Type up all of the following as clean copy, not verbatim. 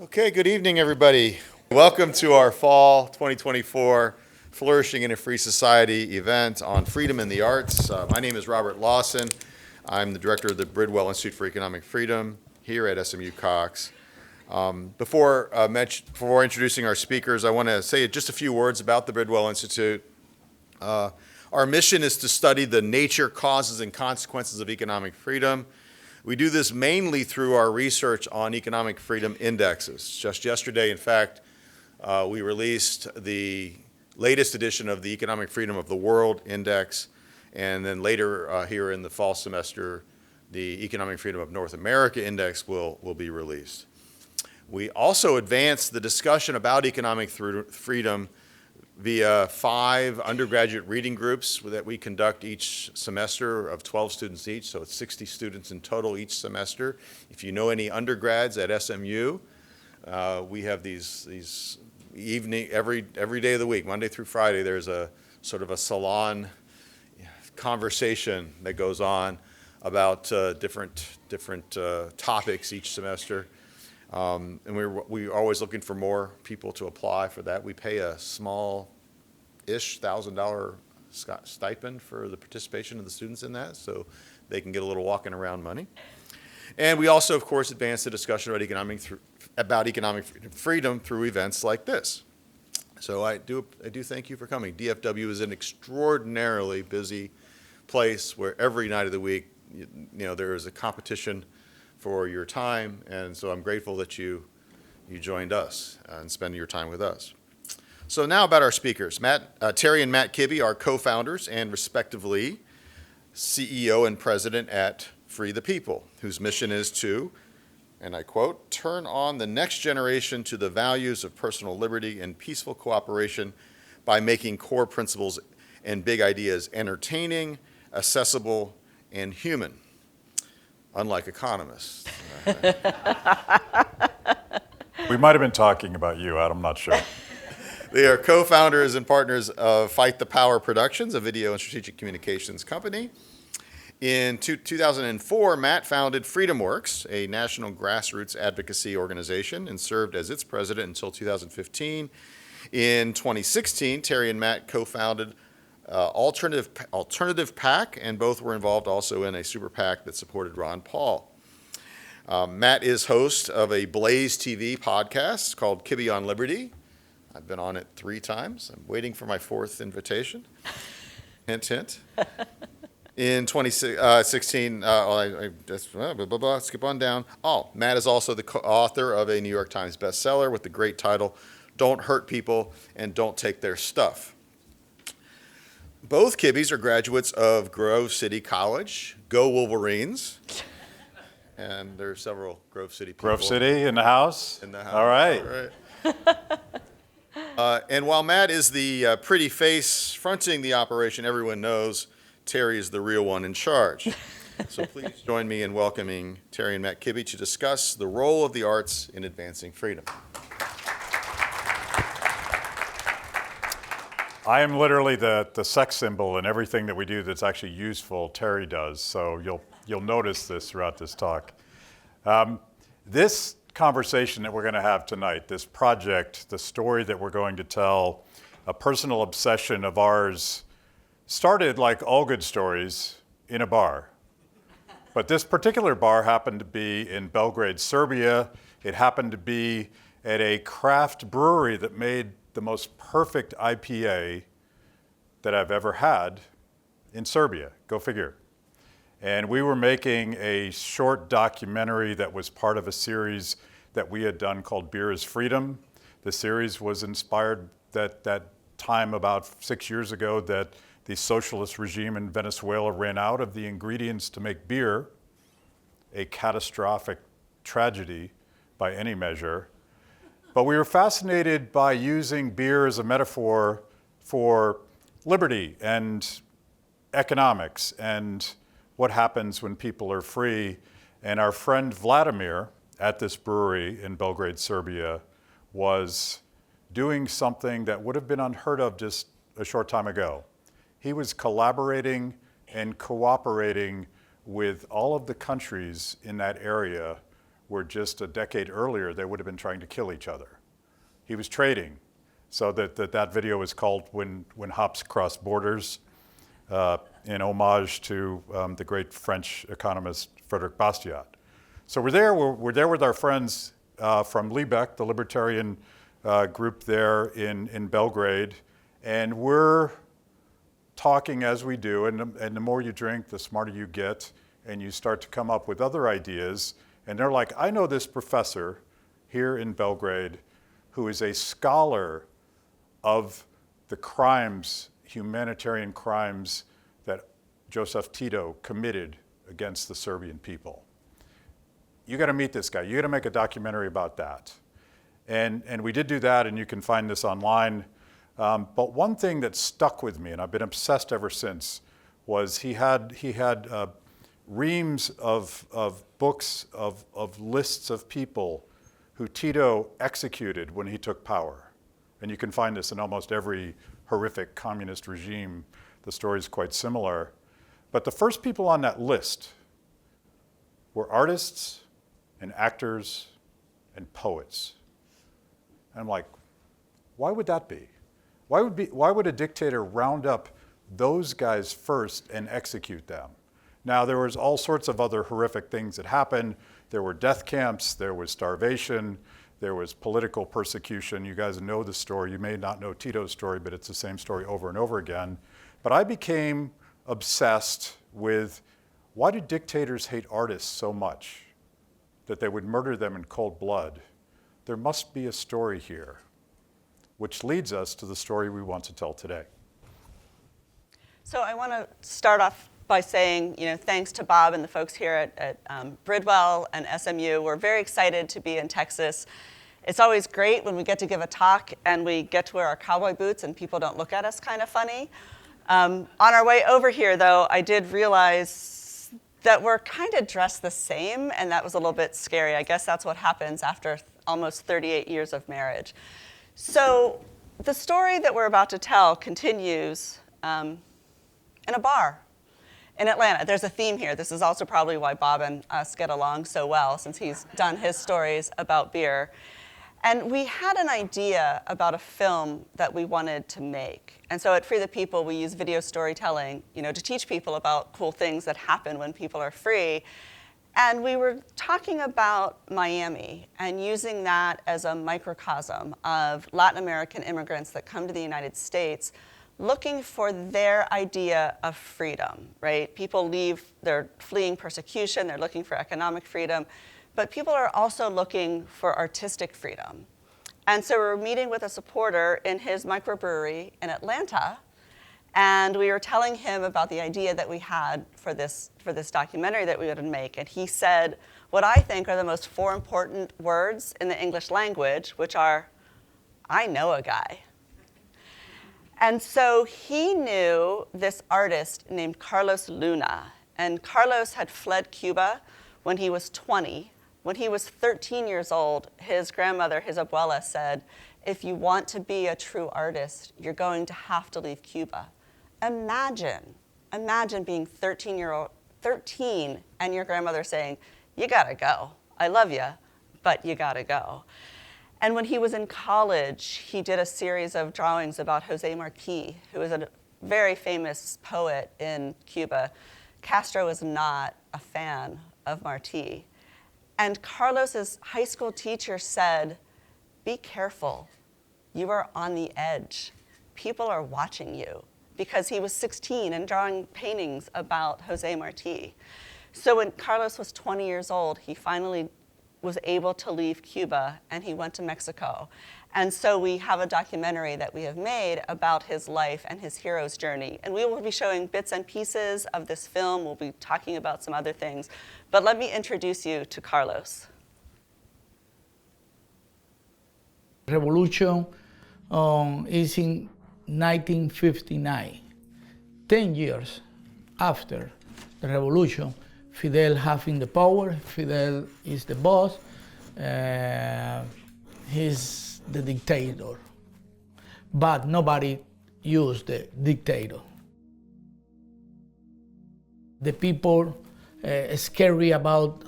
Okay, good evening, everybody. Welcome to our Fall 2024 Flourishing in a Free Society event on freedom and the arts. My name is Robert Lawson. I'm the director of the Bridwell Institute for Economic Freedom here at SMU Cox. Before introducing our speakers, I want to say just a few words about the Bridwell Institute. Our mission is to study the nature, causes, and consequences of economic freedom. We do this mainly through our research on economic freedom indexes. Just yesterday, in fact, we released the latest edition of the Economic Freedom of the World Index, and then later here in the fall semester, the Economic Freedom of North America Index will be released. We also advanced the discussion about economic freedom via 5 undergraduate reading groups that we conduct each semester of 12 students each, so it's 60 students in total each semester. If you know any undergrads at SMU, we have these evening, every day of the week, Monday through Friday, there's a sort of a salon conversation that goes on about different topics each semester. And we're always looking for more people to apply for that. We pay a small-ish $1,000 stipend for the participation of the students in that, so they can get a little walking around money. And we also, of course, advance the discussion about economic freedom through events like this. So I do thank you for coming. DFW is an extraordinarily busy place where every night of the week, there is a competition for your time, and so I'm grateful that you joined us and spend your time with us. So now about our speakers. Terry and Matt Kibbe are co-founders and respectively CEO and president at Free the People, whose mission is to, and I quote, turn on the next generation to the values of personal liberty and peaceful cooperation by making core principles and big ideas entertaining, accessible, and human. Unlike economists. We might have been talking about you, I'm not sure. They are co-founders and partners of Fight the Power Productions, a video and strategic communications company. In 2004, Matt founded FreedomWorks, a national grassroots advocacy organization, and served as its president until 2015. In 2016, Terry and Matt co-founded Alternative PAC, and both were involved also in a super PAC that supported Ron Paul. Matt is host of a Blaze TV podcast called Kibbe on Liberty. I've been on it 3 times. I'm waiting for my 4th invitation. Hint, hint. In 2016, skip on down. Matt is also the author of a New York Times bestseller with the great title, Don't Hurt People and Don't Take Their Stuff. Both Kibbes are graduates of Grove City College. Go Wolverines. And there are several Grove City people. Grove City in the house? In the house. All right. And while Matt is the pretty face fronting the operation, everyone knows Terry is the real one in charge. So please join me in welcoming Terry and Matt Kibbe to discuss the role of the arts in advancing freedom. I am literally the sex symbol in everything that we do that's actually useful. Terry does, so you'll notice this throughout this talk. This conversation that we're going to have tonight, this project, the story that we're going to tell, a personal obsession of ours, started like all good stories in a bar. But this particular bar happened to be in Belgrade, Serbia. It happened to be at a craft brewery that made the most perfect IPA that I've ever had in Serbia. Go figure. And we were making a short documentary that was part of a series that we had done called Beer is Freedom. The series was inspired that time about 6 years ago that the socialist regime in Venezuela ran out of the ingredients to make beer, a catastrophic tragedy by any measure. But we were fascinated by using beer as a metaphor for liberty and economics and what happens when people are free. And our friend Vladimir at this brewery in Belgrade, Serbia, was doing something that would have been unheard of just a short time ago. He was collaborating and cooperating with all of the countries in that area where just a decade earlier they would have been trying to kill each other. He was trading. So that video is called When Hops Cross Borders, in homage to the great French economist Frédéric Bastiat. So we're there with our friends from Libec, the libertarian group there in Belgrade, and we're talking as we do, and the more you drink, the smarter you get, and you start to come up with other ideas. And they're like, I know this professor here in Belgrade who is a scholar of the crimes, humanitarian crimes that Joseph Tito committed against the Serbian people. You got to meet this guy. You got to make a documentary about that. And we did do that, and you can find this online. But one thing that stuck with me, and I've been obsessed ever since, was he had reams of books of lists of people who Tito executed when he took power. And you can find this in almost every horrific communist regime. The story is quite similar. But the first people on that list were artists and actors and poets. And I'm like, why would that be? Why would a dictator round up those guys first and execute them? Now, there was all sorts of other horrific things that happened. There were death camps, there was starvation, there was political persecution. You guys know the story. You may not know Tito's story, but it's the same story over and over again. But I became obsessed with, why do dictators hate artists so much that they would murder them in cold blood? There must be a story here, which leads us to the story we want to tell today. So I want to start off by saying, thanks to Bob and the folks here at Bridwell and SMU. We're very excited to be in Texas. It's always great when we get to give a talk and we get to wear our cowboy boots and people don't look at us kind of funny. On our way over here, though, I did realize that we're kind of dressed the same, and that was a little bit scary. I guess that's what happens after almost 38 years of marriage. So the story that we're about to tell continues in a bar in Atlanta. There's a theme here. This is also probably why Bob and us get along so well, since he's done his stories about beer. And we had an idea about a film that we wanted to make. And so at Free the People, we use video storytelling, to teach people about cool things that happen when people are free. And we were talking about Miami and using that as a microcosm of Latin American immigrants that come to the United States looking for their idea of freedom, right? People leave, they're fleeing persecution, they're looking for economic freedom, but people are also looking for artistic freedom. And so we're meeting with a supporter in his microbrewery in Atlanta, and we were telling him about the idea that we had for this documentary that we would make. And he said what I think are the most 4 important words in the English language, which are, I know a guy. And so he knew this artist named Carlos Luna. And Carlos had fled Cuba when he was 20. When he was 13 years old, his grandmother, his abuela, said, if you want to be a true artist, you're going to have to leave Cuba. Imagine being 13 and your grandmother saying, you gotta go. I love you, but you gotta go. And when he was in college, he did a series of drawings about Jose Marti, who was a very famous poet in Cuba. Castro was not a fan of Marti. And Carlos's high school teacher said, be careful. You are on the edge. People are watching you. Because he was 16 and drawing paintings about Jose Marti. So when Carlos was 20 years old, he finally was able to leave Cuba and he went to Mexico. And so we have a documentary that we have made about his life and his hero's journey. And we will be showing bits and pieces of this film. We'll be talking about some other things. But let me introduce you to Carlos. Revolution is in 1959. 10 years after the revolution, Fidel having the power. Fidel is the boss. He's the dictator. But nobody used the dictator. The people scary about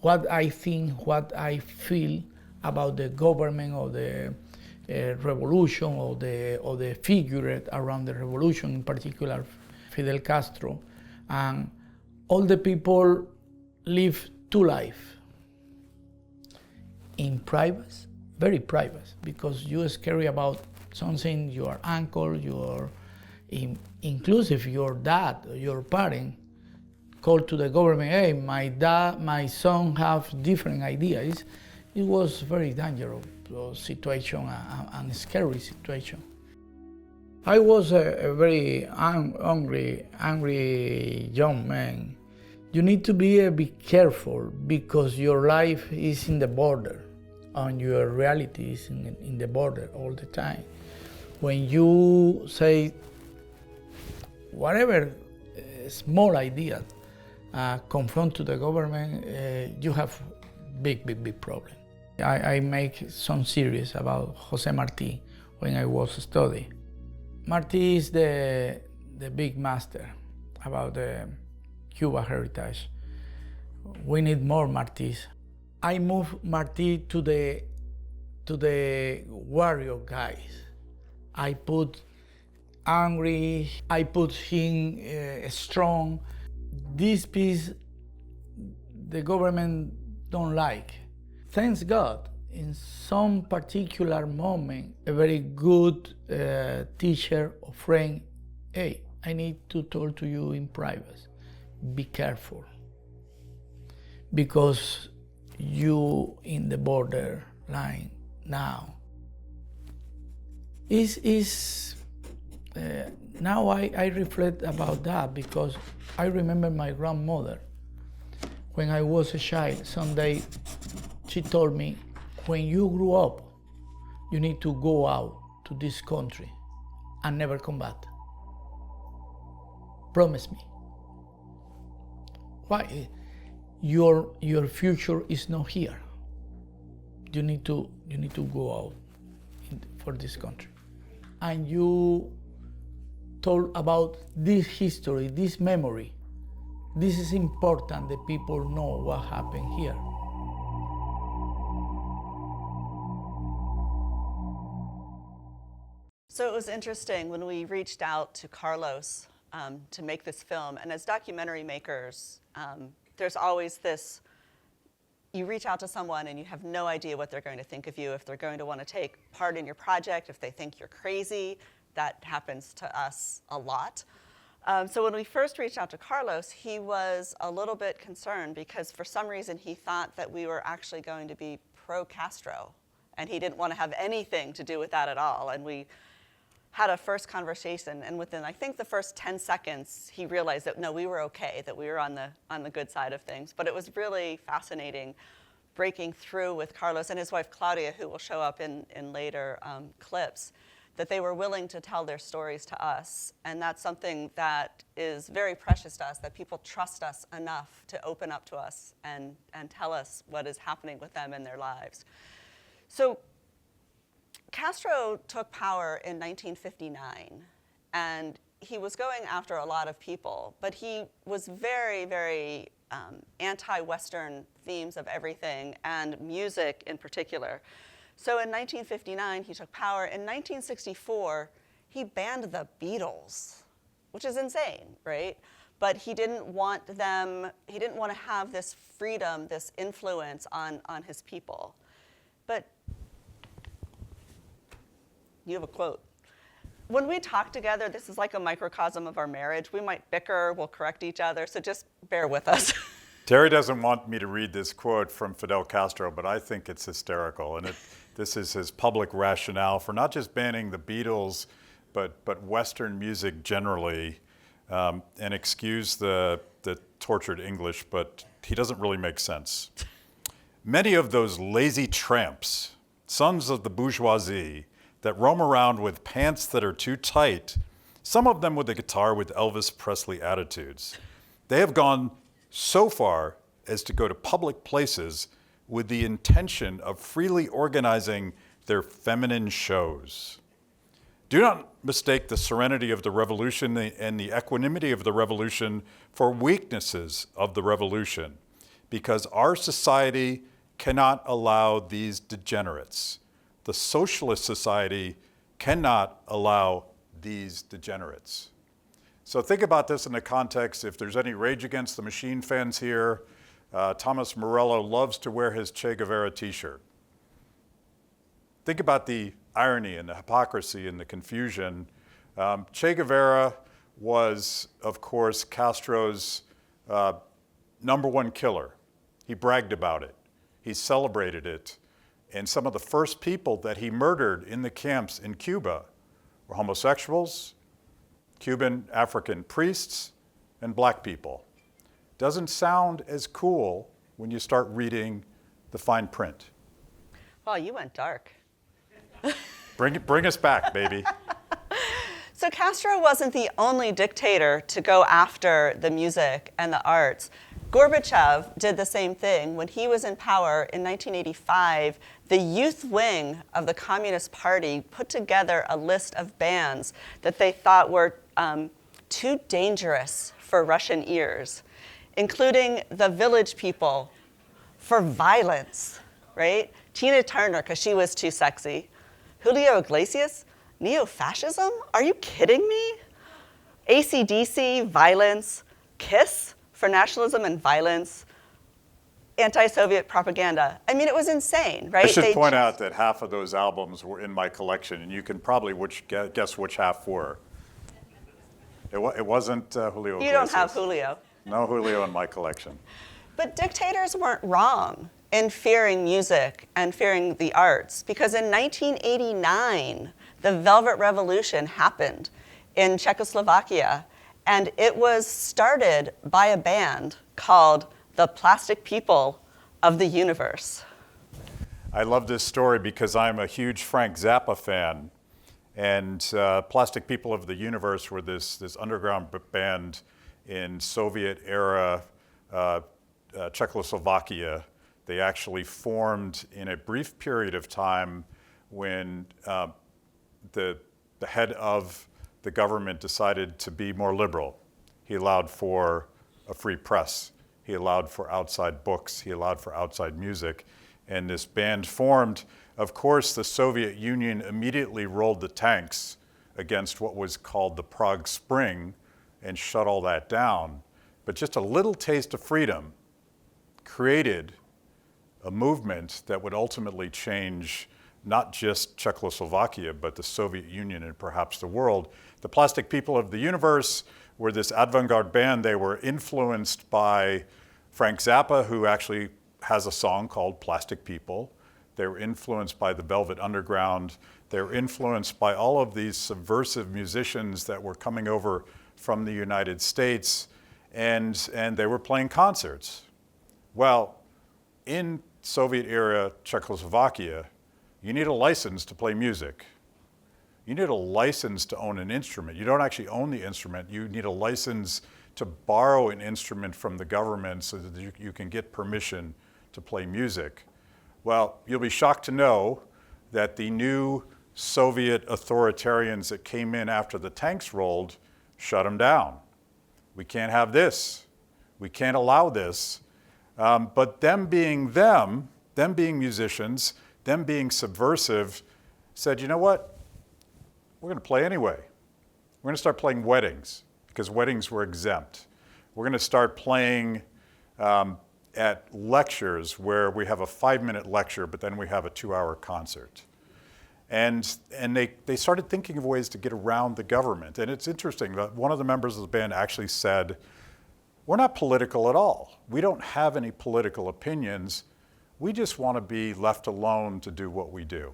what I think, what I feel about the government or the revolution or the figure around the revolution, in particular Fidel Castro, and all the people live two lives. In private, very private, because you are scary about something your uncle, inclusive your dad, your parent, call to the government, hey, my son have different ideas. It was very dangerous situation and a scary situation. I was a very angry young man. You need to be careful because your life is in the border and your reality is in the border all the time. When you say whatever small idea confront to the government, you have big problem. I make some series about Jose Marti when I was studying. Marti is the big master about the Cuba heritage. We need more Martis. I moved Marti to the warrior guys. I put angry, I put him strong. This piece the government don't like. Thanks God, in some particular moment, a very good teacher or friend, hey, I need to talk to you in private. Be careful. Because you in the border line now. Now I reflect about that because I remember my grandmother. When I was a child, someday she told me, when you grew up, you need to go out to this country and never come back. Promise me. Why? Your future is not here. You need to go out for this country. And you told about this history, this memory. This is important that people know what happened here. So it was interesting when we reached out to Carlos to make this film, and as documentary makers, there's always this, you reach out to someone and you have no idea what they're going to think of you, if they're going to want to take part in your project, if they think you're crazy. That happens to us a lot. So when we first reached out to Carlos, he was a little bit concerned because for some reason he thought that we were actually going to be pro-Castro, and he didn't want to have anything to do with that at all. And we had a first conversation, and within, I think, the first 10 seconds, he realized that, no, we were okay, that we were on the good side of things. But it was really fascinating breaking through with Carlos and his wife, Claudia, who will show up in later clips, that they were willing to tell their stories to us. And that's something that is very precious to us, that people trust us enough to open up to us and tell us what is happening with them in their lives. So Castro took power in 1959, and he was going after a lot of people, but he was very, very anti-Western themes of everything, and music in particular. So in 1959, he took power. In 1964, he banned the Beatles, which is insane, right? But he didn't want to have this freedom, this influence on his people. But you have a quote. When we talk together, this is like a microcosm of our marriage. We might bicker, we'll correct each other, so just bear with us. Terry doesn't want me to read this quote from Fidel Castro, but I think it's hysterical. And this is his public rationale for not just banning the Beatles, but Western music generally. And excuse the tortured English, but he doesn't really make sense. Many of those lazy tramps, sons of the bourgeoisie, that roam around with pants that are too tight, some of them with a guitar with Elvis Presley attitudes. They have gone so far as to go to public places with the intention of freely organizing their feminine shows. Do not mistake the serenity of the revolution and the equanimity of the revolution for weaknesses of the revolution, because our society cannot allow these degenerates. The socialist society cannot allow these degenerates. So think about this in the context, if there's any Rage Against the Machine fans here, Thomas Morello loves to wear his Che Guevara t-shirt. Think about the irony and the hypocrisy and the confusion. Che Guevara was, of course, Castro's #1 killer. He bragged about it. He celebrated it. And some of the first people that he murdered in the camps in Cuba were homosexuals, Cuban African priests, and black people. Doesn't sound as cool when you start reading the fine print. Well, you went dark. Bring us back, baby. So Castro wasn't the only dictator to go after the music and the arts. Gorbachev did the same thing. When he was in power in 1985, the youth wing of the Communist Party put together a list of bands that they thought were too dangerous for Russian ears, including the Village People for violence, right? Tina Turner, because she was too sexy. Julio Iglesias, neo-fascism? Are you kidding me? AC/DC, violence. Kiss for nationalism and violence. Anti-Soviet propaganda. I mean, it was insane, right? I should point out that half of those albums were in my collection, and you can probably guess which half were. It wasn't Julio Iglesias. You don't have Julio. No Julio in my collection. But dictators weren't wrong in fearing music and fearing the arts, because in 1989, the Velvet Revolution happened in Czechoslovakia, and it was started by a band called the Plastic People of the Universe. I love this story because I'm a huge Frank Zappa fan, and Plastic People of the Universe were this underground band in Soviet-era Czechoslovakia. They actually formed in a brief period of time when the head of the government decided to be more liberal. He allowed for a free press. He allowed for outside books. He allowed for outside music. And this band formed. Of course, the Soviet Union immediately rolled the tanks against what was called the Prague Spring and shut all that down. But just a little taste of freedom created a movement that would ultimately change not just Czechoslovakia, but the Soviet Union and perhaps the world. The Plastic People of the Universe were this avant-garde band. They were influenced by Frank Zappa, who actually has a song called Plastic People. They were influenced by the Velvet Underground. They were influenced by all of these subversive musicians that were coming over from the United States, and they were playing concerts. Well, in Soviet-era Czechoslovakia, you need a license to play music. You need a license to own an instrument. You don't actually own the instrument. You need a license to borrow an instrument from the government so that you can get permission to play music. Well, you'll be shocked to know that the new Soviet authoritarians that came in after the tanks rolled shut them down. We can't have this. We can't allow this. But them being musicians, them being subversive, said, you know what? We're going to play anyway. We're going to start playing weddings because weddings were exempt. We're going to start playing at lectures where we have a 5-minute lecture, but then we have a 2-hour concert. And they started thinking of ways to get around the government. And it's interesting that one of the members of the band actually said, we're not political at all. We don't have any political opinions. We just want to be left alone to do what we do,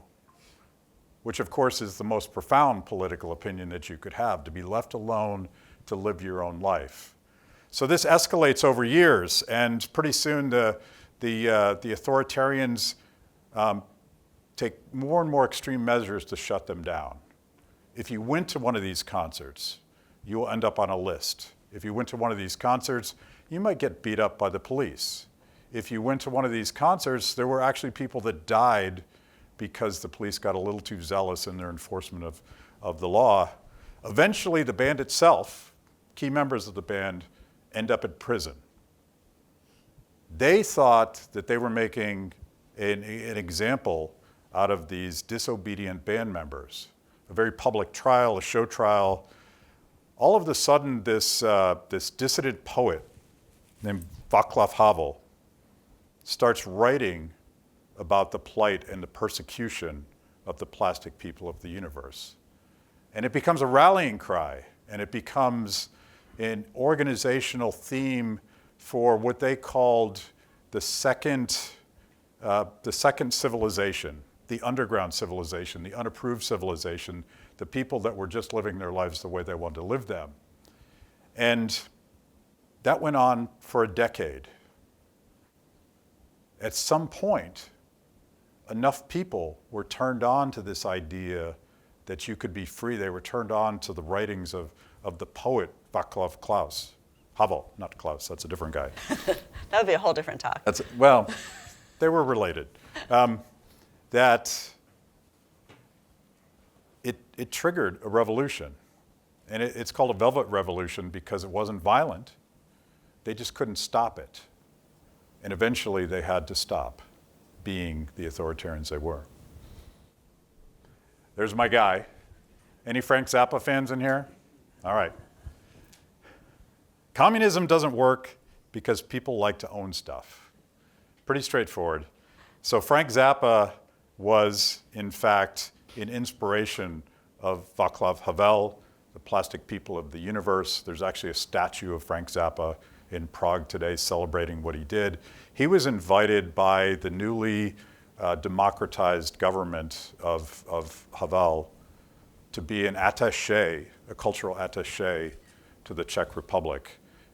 which of course is the most profound political opinion that you could have, to be left alone to live your own life. So this escalates over years, and pretty soon the authoritarians take more and more extreme measures to shut them down. If you went to one of these concerts, you will end up on a list. If you went to one of these concerts, you might get beat up by the police. If you went to one of these concerts, there were actually people that died because the police got a little too zealous in their enforcement of the law. Eventually, the band itself, key members of the band, end up in prison. They thought that they were making an example out of these disobedient band members. A very public trial, a show trial. All of a sudden, this dissident poet named Václav Havel starts writing about the plight and the persecution of the plastic people of the universe. And it becomes a rallying cry, and it becomes an organizational theme for what they called the second civilization, the underground civilization, the unapproved civilization, the people that were just living their lives the way they wanted to live them. And that went on for a decade. At some point, enough people were turned on to this idea that you could be free. They were turned on to the writings of the poet Václav Klaus. Havel, not Klaus, that's a different guy. That would be a whole different talk. Well, they were related. That it triggered a revolution. And it's called a Velvet Revolution because it wasn't violent. They just couldn't stop it. And eventually they had to stop being the authoritarians they were. There's my guy. Any Frank Zappa fans in here? All right. Communism doesn't work because people like to own stuff. Pretty straightforward. So Frank Zappa was, in fact, an inspiration of Václav Havel, the plastic people of the universe. There's actually a statue of Frank Zappa in Prague today celebrating what he did. He was invited by the newly democratized government of Havel to be an attaché, a cultural attaché to the Czech Republic.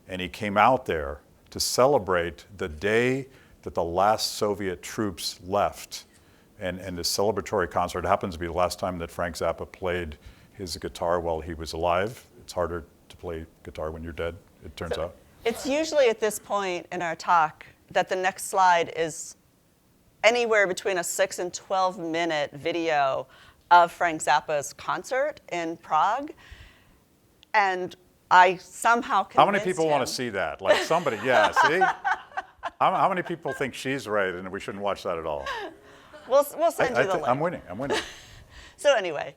And he came out there to celebrate the day that the last Soviet troops left. And the celebratory concert happens to be the last time that Frank Zappa played his guitar while he was alive. It's harder to play guitar when you're dead, it turns out. It's usually at this point in our talk that the next slide is anywhere between a 6 and 12 minute video of Frank Zappa's concert in Prague. And I somehow convinced How many people him. want to see that? Like somebody, yeah, see? How many people think she's right and we shouldn't watch that at all? We'll send you the link. I'm winning. So anyway,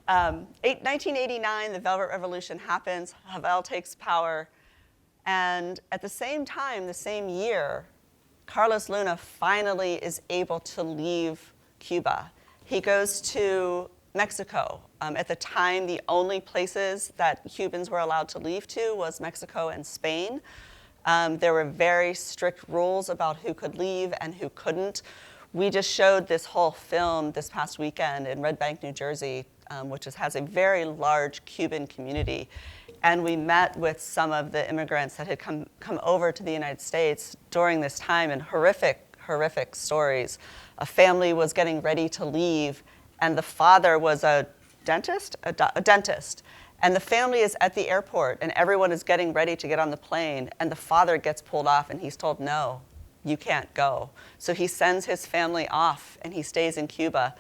1989, the Velvet Revolution happens. Havel takes power. And at the same time, the same year, Carlos Luna finally is able to leave Cuba. He goes to Mexico. At the time, the only places that Cubans were allowed to leave to was Mexico and Spain. There were very strict rules about who could leave and who couldn't. We just showed this whole film this past weekend in Red Bank, New Jersey, which has a very large Cuban community. And we met with some of the immigrants that had come over to the United States during this time, and horrific stories. A family was getting ready to leave, and the father was a dentist. And the family is at the airport, and everyone is getting ready to get on the plane, and the father gets pulled off, and he's told, no, you can't go. So he sends his family off, and he stays in Cuba.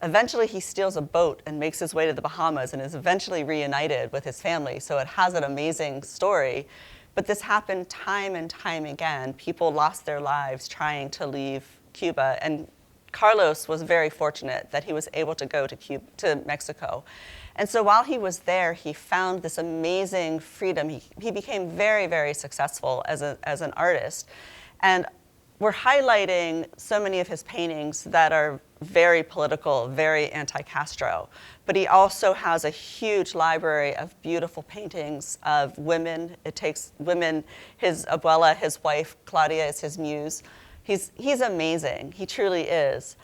Eventually, he steals a boat and makes his way to the Bahamas and is eventually reunited with his family. So it has an amazing story. But this happened time and time again. People lost their lives trying to leave Cuba. And Carlos was very fortunate that he was able to go to Mexico. And so while he was there, he found this amazing freedom. He became very, very successful as an artist. And we're highlighting so many of his paintings that are very political, very anti-Castro. But he also has a huge library of beautiful paintings of women. It takes women, his abuela, his wife, Claudia, is his muse. He's amazing. He truly is.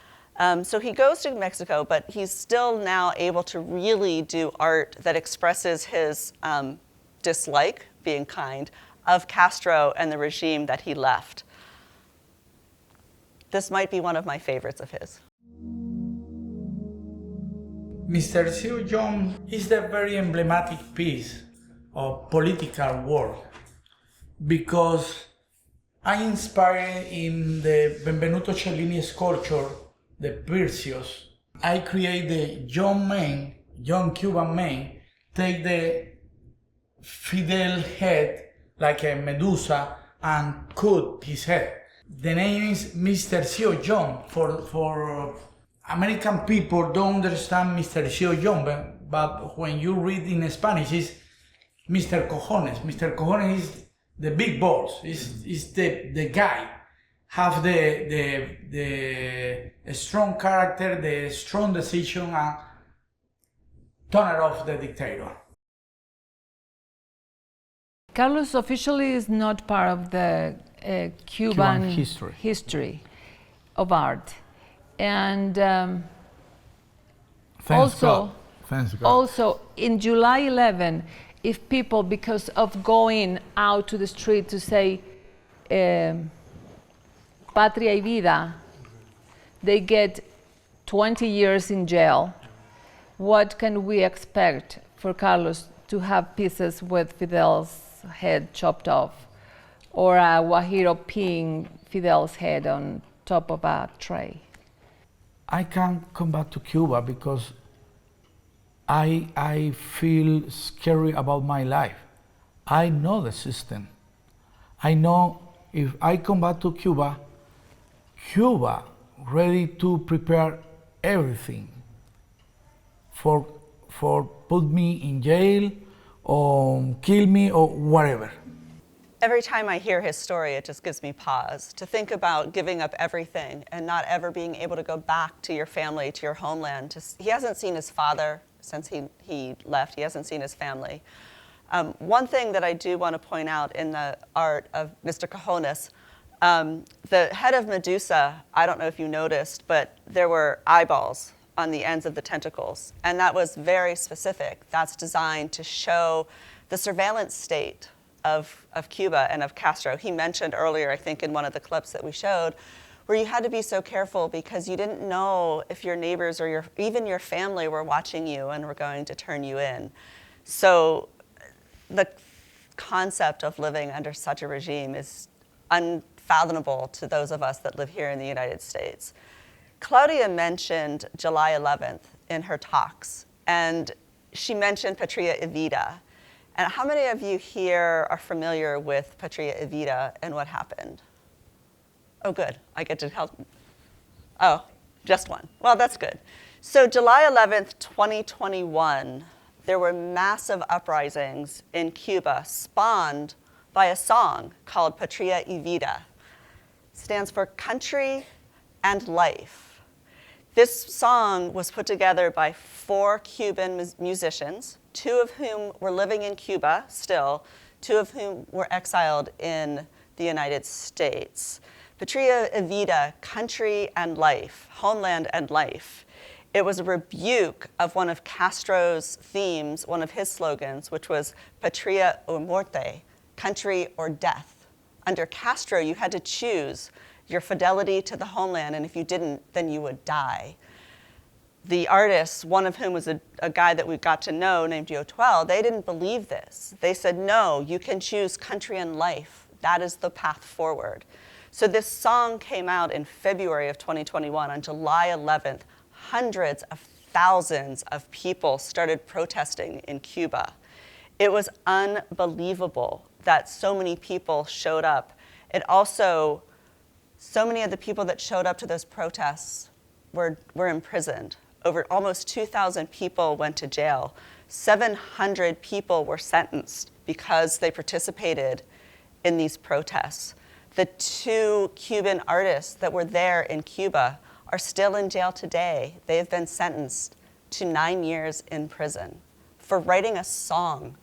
So he goes to Mexico, but he's still now able to really do art that expresses his dislike, being kind, of Castro and the regime that he left. This might be one of my favorites of his. Mr. Sir John is a very emblematic piece of political work because I inspired in the Benvenuto Cellini sculpture, the Perseus. I create the young Cuban man, take the Fidel head like a Medusa and cut his head. the name is Mr. Sio John. For American people don't understand Mr. Sio John, but when you read in Spanish, it's Mr. Cojones. Mr. Cojones is the big boss. Is the guy. Have the strong character, the strong decision, and turn off the dictator. Carlos officially is not part of the Cuban history of art. And Thanks God. Also, in July 11, if people, because of going out to the street to say Patria y Vida, they get 20 years in jail, what can we expect for Carlos to have pieces with Fidel's head chopped off, or a Guajiro peeing Fidel's head on top of a tray? I can't come back to Cuba because I feel scary about my life. I know the system. I know if I come back to Cuba, Cuba ready to prepare everything for put me in jail or kill me or whatever. Every time I hear his story, it just gives me pause to think about giving up everything and not ever being able to go back to your family, to your homeland. He hasn't seen his father since he left. He hasn't seen his family. One thing that I do want to point out in the art of Mr. Cojones, the head of Medusa, I don't know if you noticed, but there were eyeballs on the ends of the tentacles, and that was very specific. That's designed to show the surveillance state of Cuba and of Castro. He mentioned earlier, I think in one of the clips that we showed, where you had to be so careful because you didn't know if your neighbors or even your family were watching you and were going to turn you in. So the concept of living under such a regime is unfathomable to those of us that live here in the United States. Claudia mentioned July 11th in her talks, and she mentioned Patria y Vida. And how many of you here are familiar with Patria y Vida and what happened? Oh, good. I get to help. Oh, just one. Well, that's good. So July 11th, 2021, there were massive uprisings in Cuba spawned by a song called Patria y Vida. It stands for Country and Life. This song was put together by 4 Cuban musicians, 2 of whom were living in Cuba still, 2 of whom were exiled in the United States. Patria y Vida, Country and Life, Homeland and Life. It was a rebuke of one of Castro's themes, one of his slogans, which was Patria o Muerte, Country or Death. Under Castro, you had to choose your fidelity to the homeland, and if you didn't, then you would die. The artists, one of whom was a guy that we got to know named Joe Twell, they didn't believe this. They said, no, you can choose country and life. That is the path forward. So this song came out in February of 2021. On July 11th, hundreds of thousands of people started protesting in Cuba. It was unbelievable that so many people showed up. It also, so many of the people that showed up to those protests were imprisoned. Over almost 2,000 people went to jail. 700 people were sentenced because they participated in these protests. The 2 Cuban artists that were there in Cuba are still in jail today. They have been sentenced to 9 years in prison for writing a song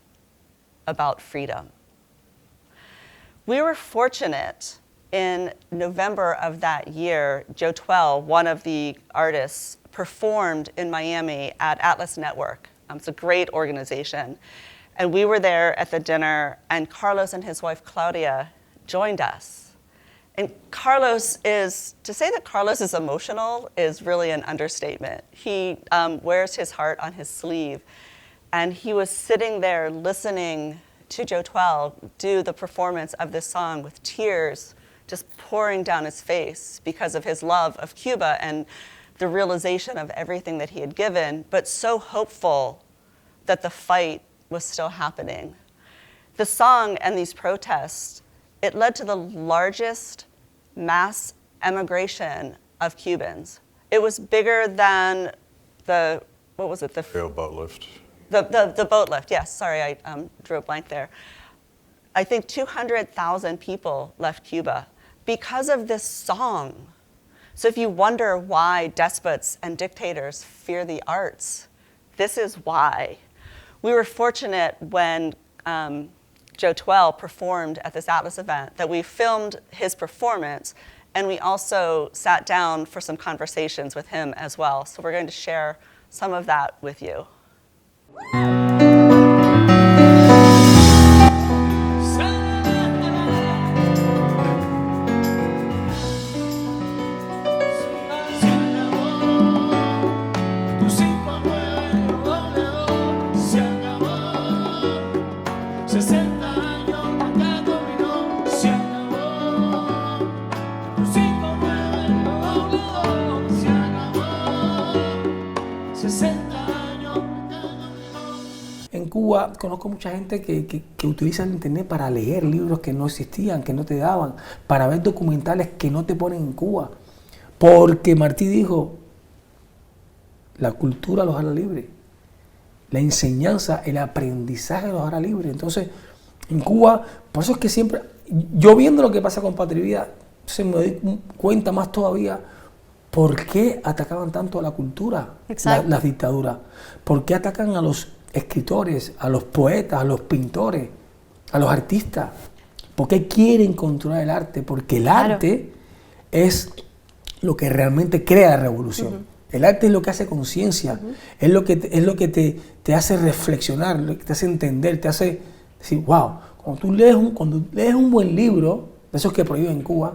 about freedom. We were fortunate in November of that year. Joe Twell, one of the artists, performed in Miami at Atlas Network. It's a great organization. And we were there at the dinner, and Carlos and his wife Claudia joined us. And Carlos is, to say that Carlos is emotional is really an understatement. He wears his heart on his sleeve. And he was sitting there listening to Joe Twell do the performance of this song with tears just pouring down his face because of his love of Cuba and the realization of everything that he had given, but so hopeful that the fight was still happening. The song and these protests, it led to the largest mass emigration of Cubans. It was bigger than the, what was it? The Boat lift. The boat lift, yes. Sorry, I drew a blank there. I think 200,000 people left Cuba because of this song. So if you wonder why despots and dictators fear the arts, this is why. We were fortunate when Joe Twell performed at this Atlas event that we filmed his performance, and we also sat down for some conversations with him as well. So we're going to share some of that with you. En Cuba conozco mucha gente que utiliza el internet para leer libros que no existían, que no te daban, para ver documentales que no te ponen en Cuba. Porque Martí dijo, la cultura los hará libres, la enseñanza, el aprendizaje los hará libres. Entonces, en Cuba, por eso es que siempre, yo viendo lo que pasa con Patria y Vida, se me doy cuenta más todavía por qué atacaban tanto a la cultura, las dictaduras, por qué atacan a los escritores, a los poetas, a los pintores, a los artistas. ¿Por qué quieren controlar el arte? Porque el arte es lo que realmente crea la revolución. El arte es lo que hace conciencia, es lo que te hace reflexionar, lo que te hace entender, te hace decir, wow, cuando lees un buen libro, de esos que prohíben en Cuba,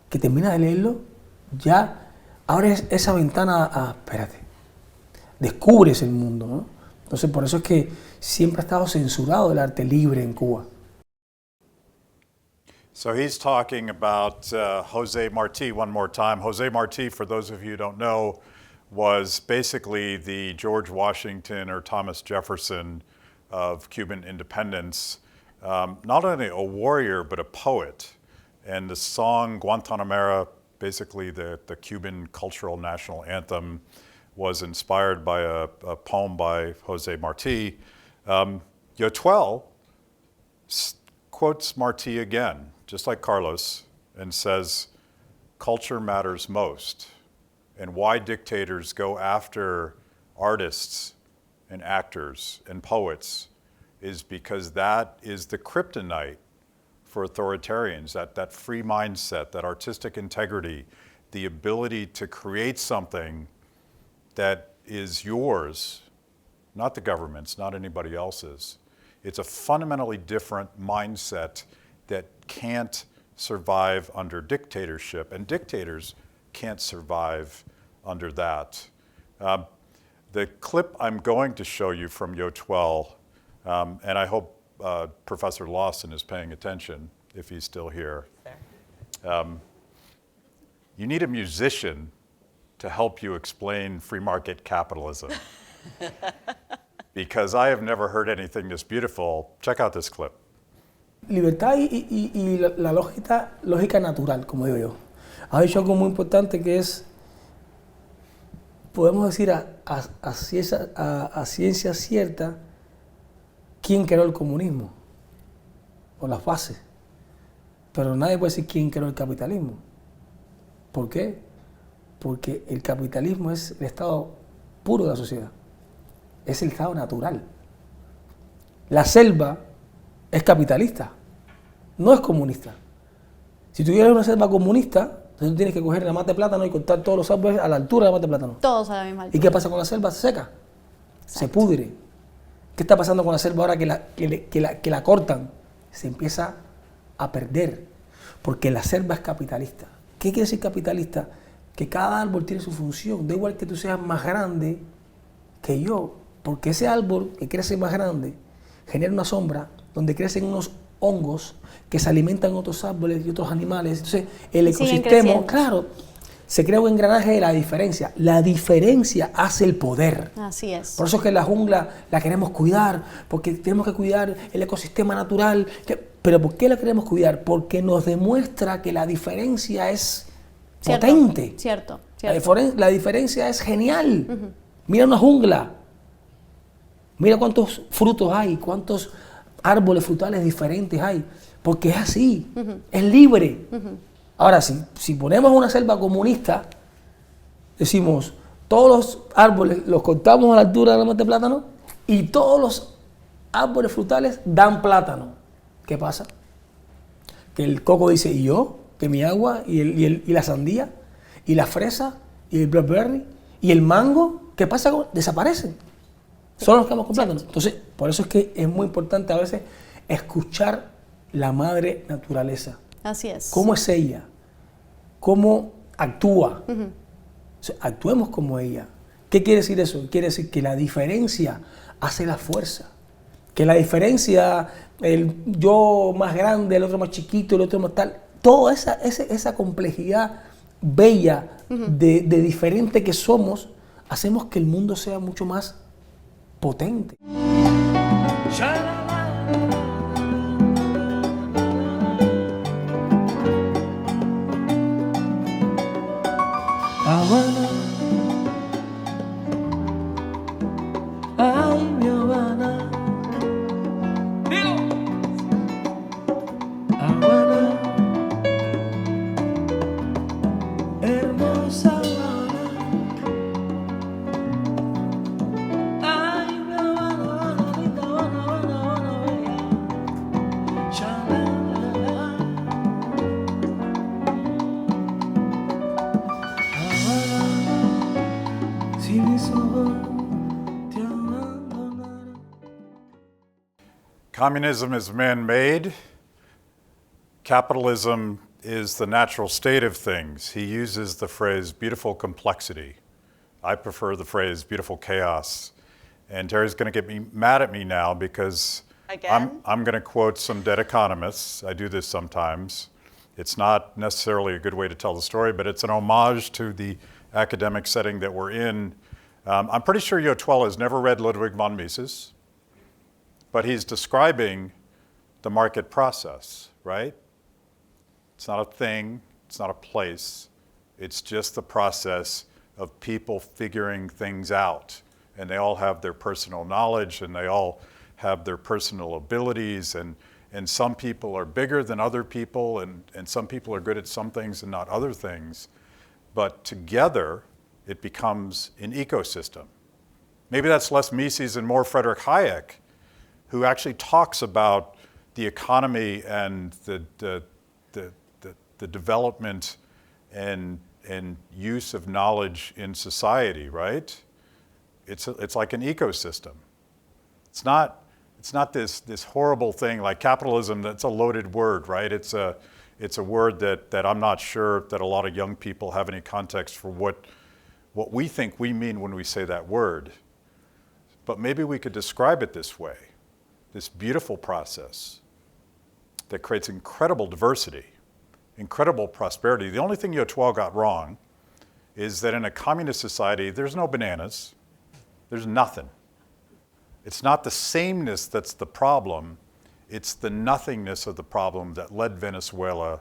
que terminas de leerlo, ya abres esa ventana a, espérate, descubres el mundo, ¿no? Entonces, por eso es que siempre ha estado censurado el arte libre en Cuba. So he's talking about Jose Marti one more time. Jose Marti, for those of you who don't know, was basically the George Washington or Thomas Jefferson of Cuban independence. Not only a warrior, but a poet. And the song Guantanamera, basically the Cuban cultural national anthem, was inspired by a poem by Jose Marti. Yotuel quotes Marti again, just like Carlos, and says, culture matters most. And why dictators go after artists and actors and poets is because that is the kryptonite for authoritarians, that free mindset, that artistic integrity, the ability to create something that is yours, not the government's, not anybody else's. It's a fundamentally different mindset that can't survive under dictatorship, and dictators can't survive under that. The clip I'm going to show you from Yotuel, and I hope Professor Lawson is paying attention if he's still here. You need a musician to help you explain free market capitalism. Because I have never heard anything this beautiful. Check out this clip. Libertad y la lógica natural, como digo yo. Ha dicho algo muy importante que es, podemos decir a ciencia cierta, quién creó el comunismo, o las bases. Pero nadie puede decir quién creó el capitalismo. ¿Por qué? Porque el capitalismo es el estado puro de la sociedad, es el estado natural. La selva es capitalista, no es comunista. Si tú quieres una selva comunista, entonces tú tienes que coger la mata de plátano y cortar todos los árboles a la altura de la mata de plátano. Todos a la misma altura. ¿Y qué pasa con la selva? Se seca, se pudre. ¿Qué está pasando con la selva ahora que la cortan? Se empieza a perder, porque la selva es capitalista. ¿Qué quiere decir capitalista? Que cada árbol tiene su función, da igual que tú seas más grande que yo, porque ese árbol que crece más grande genera una sombra donde crecen unos hongos que se alimentan otros árboles y otros animales. Entonces el ecosistema, claro, se crea un engranaje de la diferencia. La diferencia hace el poder. Así es. Por eso es que la jungla la queremos cuidar, porque tenemos que cuidar el ecosistema natural. Pero ¿por qué la queremos cuidar? Porque nos demuestra que la diferencia es Cierto, potente. Cierto. La diferencia es genial. Mira una jungla. Mira cuántos frutos hay, cuántos árboles frutales diferentes hay. Porque es así, es libre. Ahora, si ponemos una selva comunista, decimos, todos los árboles los cortamos a la altura de la mata de plátano y todos los árboles frutales dan plátano. ¿Qué pasa? Que el coco dice, ¿y yo? Que mi agua y la sandía y la fresa y el blackberry y el mango, ¿qué pasa? Desaparecen. Solo nos quedamos con plátano. Entonces, por eso es que es muy importante a veces escuchar la madre naturaleza. Así es. ¿Cómo es ella? ¿Cómo actúa? O sea, actuemos como ella. ¿Qué quiere decir eso? Quiere decir que la diferencia hace la fuerza. Que la diferencia, el yo más grande, el otro más chiquito, el otro más tal, toda esa complejidad bella de diferente que somos, hacemos que el mundo sea mucho más potente. Habana, ay mi Habana, Habana, hermosa Habana, ay mi Habana, Habana, linda Habana, Habana, bella, Shalala, Habana, si mis ojos te abandonaran. Communism is man-made. Capitalism is the natural state of things. He uses the phrase beautiful complexity. I prefer the phrase beautiful chaos. And Terry's going to get me mad at me now because Again? I'm going to quote some dead economists. I do this sometimes. It's not necessarily a good way to tell the story, but it's an homage to the academic setting that we're in. I'm pretty sure Yotuel has never read Ludwig von Mises, but he's describing the market process, right? It's not a thing, it's not a place, it's just the process of people figuring things out. And they all have their personal knowledge and they all have their personal abilities, and some people are bigger than other people, and some people are good at some things and not other things. But together, it becomes an ecosystem. Maybe that's less Mises and more Friedrich Hayek, who actually talks about the economy and the development and use of knowledge in society, right? It's like an ecosystem. It's not this horrible thing like capitalism. That's a loaded word, right? It's a word that I'm not sure that a lot of young people have any context for what we think we mean when we say that word. But maybe we could describe it this way: this beautiful process that creates incredible diversity, incredible prosperity. The only thing Yotuel got wrong is that in a communist society, there's no bananas, there's nothing. It's not the sameness that's the problem, it's the nothingness of the problem that led Venezuela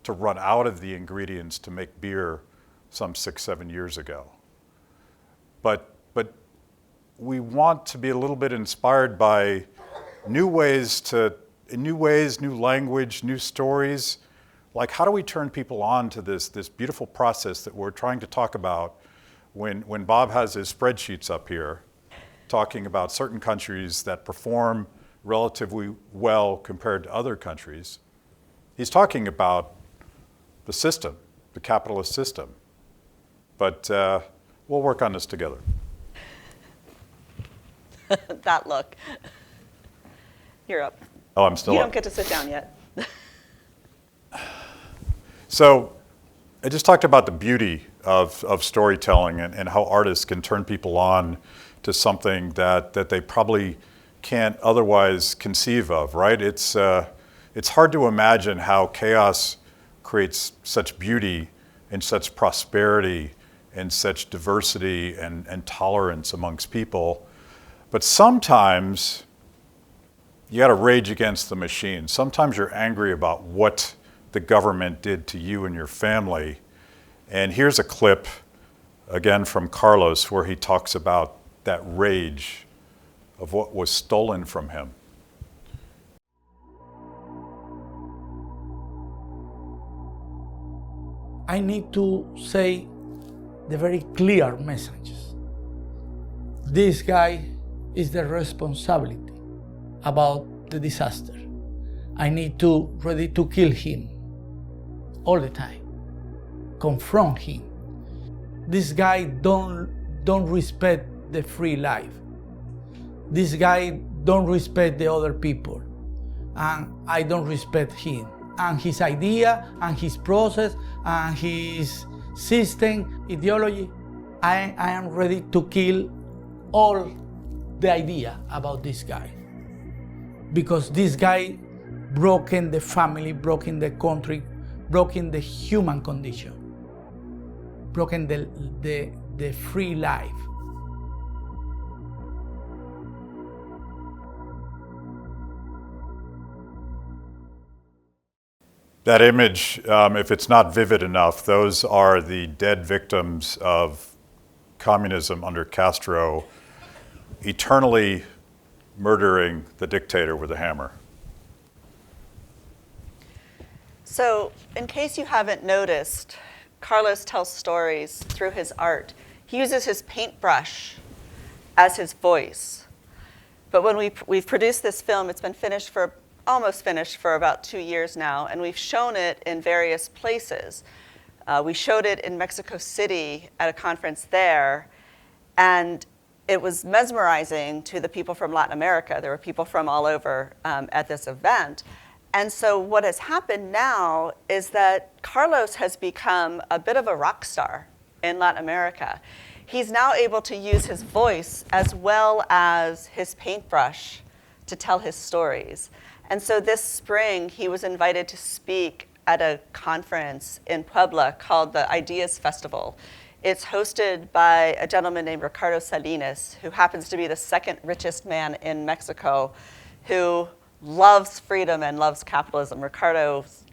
to run out of the ingredients to make beer some 6-7 years ago. But we want to be a little bit inspired by new ways, new language, new stories. Like, how do we turn people on to this beautiful process that we're trying to talk about when Bob has his spreadsheets up here, talking about certain countries that perform relatively well compared to other countries? He's talking about the system, the capitalist system. But we'll work on this together. That look. You're up. Oh, I'm still You up. don't get to sit down yet. So I just talked about the beauty of storytelling and how artists can turn people on to something that they probably can't otherwise conceive of, right? It's hard to imagine how chaos creates such beauty and such prosperity and such diversity and tolerance amongst people. But sometimes You got to rage against the machine. Sometimes you're angry about what the government did to you and your family. And here's a clip, again from Carlos, where he talks about that rage of what was stolen from him. I need to say the very clear messages. This guy is the responsibility about the disaster. I need to ready to kill him all the time, confront him. This guy don't respect the free life. This guy don't respect the other people, and I don't respect him and his idea and his process and his system, ideology. I am ready to kill all the idea about this guy, because this guy broken the family, broken the country, broken the human condition, broken the free life. That image, if it's not vivid enough, those are the dead victims of communism under Castro, eternally murdering the dictator with a hammer. So, in case you haven't noticed, Carlos tells stories through his art. He uses his paintbrush as his voice. But when we've produced this film, it's been almost finished for about 2 years now, and we've shown it in various places. We showed it in Mexico City at a conference there, and it was mesmerizing to the people from Latin America. There were people from all over at this event. And so what has happened now is that Carlos has become a bit of a rock star in Latin America. He's now able to use his voice as well as his paintbrush to tell his stories. And so this spring, he was invited to speak at a conference in Puebla called the Ideas Festival. It's hosted by a gentleman named Ricardo Salinas, who happens to be the second richest man in Mexico, who loves freedom and loves capitalism. Ricardo's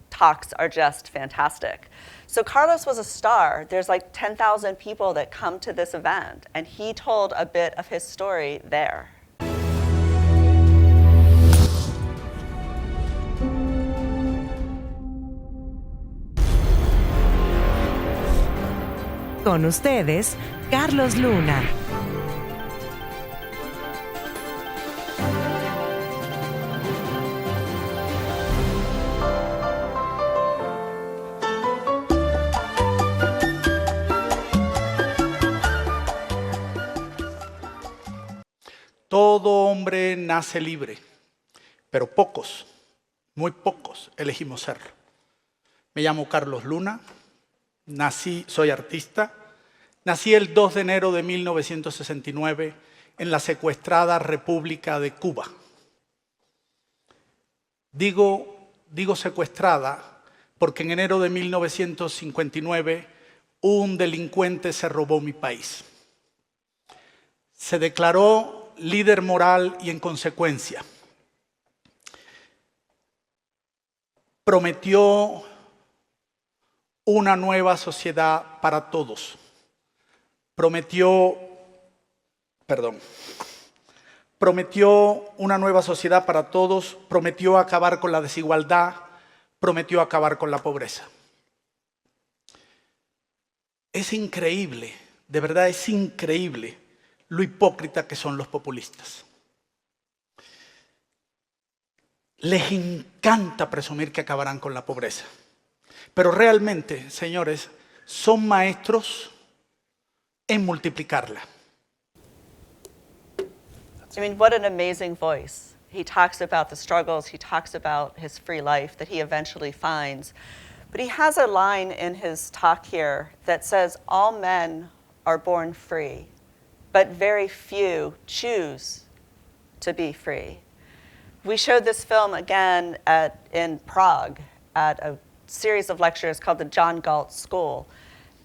talks are just fantastic. So Carlos was a star. There's like 10,000 people that come to this event, and he told a bit of his story there. Con ustedes, Carlos Luna. Todo hombre nace libre, pero pocos, muy pocos, elegimos serlo. Me llamo Carlos Luna, soy artista, nací el 2 de enero de 1969 en la secuestrada República de Cuba. Digo secuestrada porque en enero de 1959 un delincuente se robó mi país. Se declaró líder moral y en consecuencia prometió una nueva sociedad para todos. Prometió una nueva sociedad para todos, prometió acabar con la desigualdad, prometió acabar con la pobreza. Es increíble, de verdad es increíble lo hipócrita que son los populistas. Les encanta presumir que acabarán con la pobreza. Pero realmente, señores, son maestros en multiplicarla. I mean, what an amazing voice. He talks about the struggles, he talks about his free life that he eventually finds. But he has a line in his talk here that says, all men are born free, but very few choose to be free. We showed this film again in Prague at a series of lectures called the John Galt School.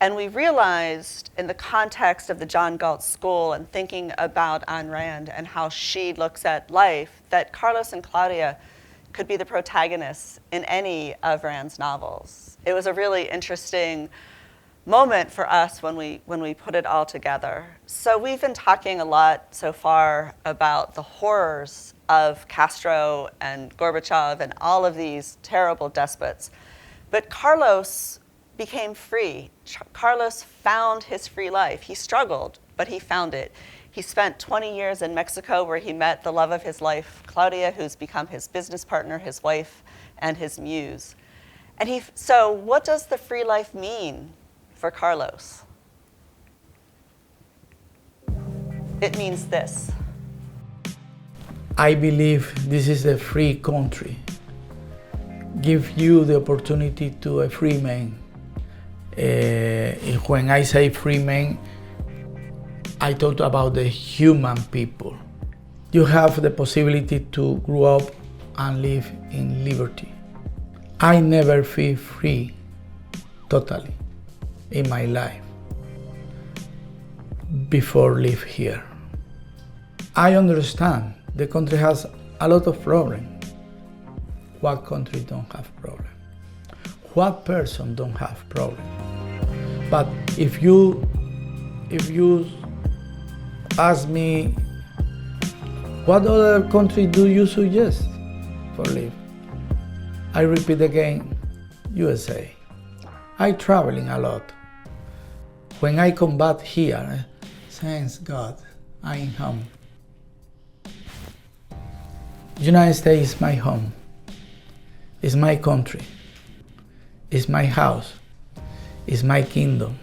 And we realized in the context of the John Galt School and thinking about Ayn Rand and how she looks at life, that Carlos and Claudia could be the protagonists in any of Rand's novels. It was a really interesting moment for us when we put it all together. So we've been talking a lot so far about the horrors of Castro and Gorbachev and all of these terrible despots. But Carlos became free. Carlos found his free life. He struggled, but he found it. He spent 20 years in Mexico where he met the love of his life, Claudia, who's become his business partner, his wife, and his muse. So what does the free life mean for Carlos? It means this. I believe this is a free country. Give you the opportunity to a free man. When I say free man, I talk about the human people. You have the possibility to grow up and live in liberty. I never feel free totally in my life before live here. I understand the country has a lot of problems. What country don't have problem? What person don't have problem? But if you ask me, what other country do you suggest for live? I repeat again, USA. I traveling a lot. When I come back here, thanks God, I'm home. United States is my home. It's my country. It's my house. It's my kingdom.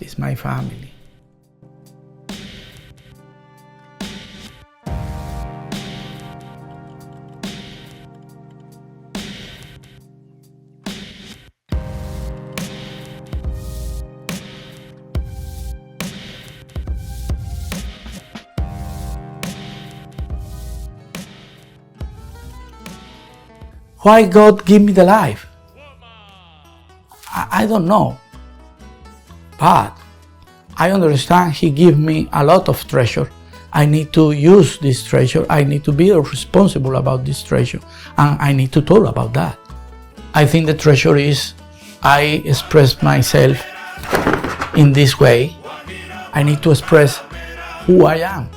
It's my family. Why God give me the life? I don't know. But I understand He give me a lot of treasure. I need to use this treasure. I need to be responsible about this treasure. And I need to talk about that. I think the treasure is I express myself in this way. I need to express who I am.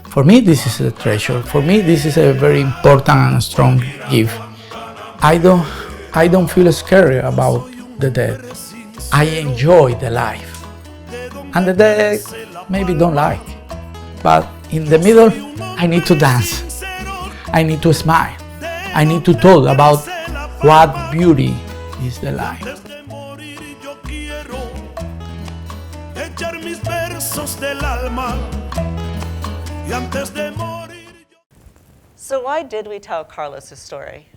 For me, this is a treasure. For me, this is a very important and strong gift. I don't feel scared about the death. I enjoy the life. And the death maybe don't like. But in the middle, I need to dance. I need to smile. I need to talk about what beauty is the life. So why did we tell Carlos's story?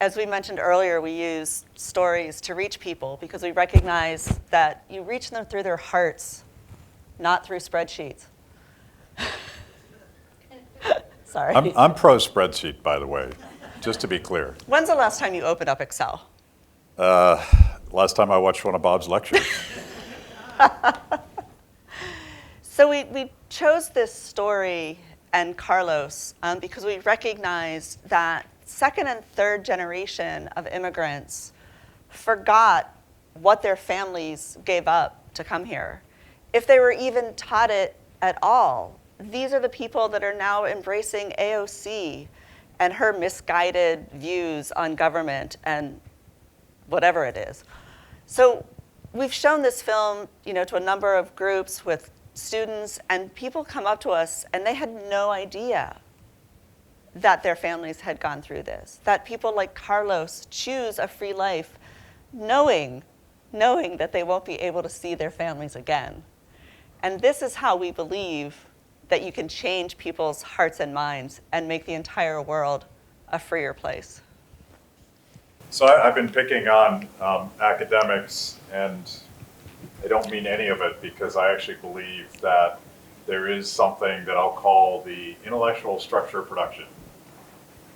As we mentioned earlier, we use stories to reach people because we recognize that you reach them through their hearts, not through spreadsheets. Sorry. I'm pro spreadsheet, by the way, just to be clear. When's the last time you opened up Excel? Last time I watched one of Bob's lectures. So we chose this story and Carlos because we recognized that second and third generation of immigrants forgot what their families gave up to come here. If they were even taught it at all, these are the people that are now embracing AOC and her misguided views on government and whatever it is. So we've shown this film, to a number of groups with students, and people come up to us and they had no idea that their families had gone through this, that people like Carlos choose a free life knowing that they won't be able to see their families again. And this is how we believe that you can change people's hearts and minds and make the entire world a freer place. So I've been picking on academics, and I don't mean any of it because I actually believe that there is something that I'll call the intellectual structure of production.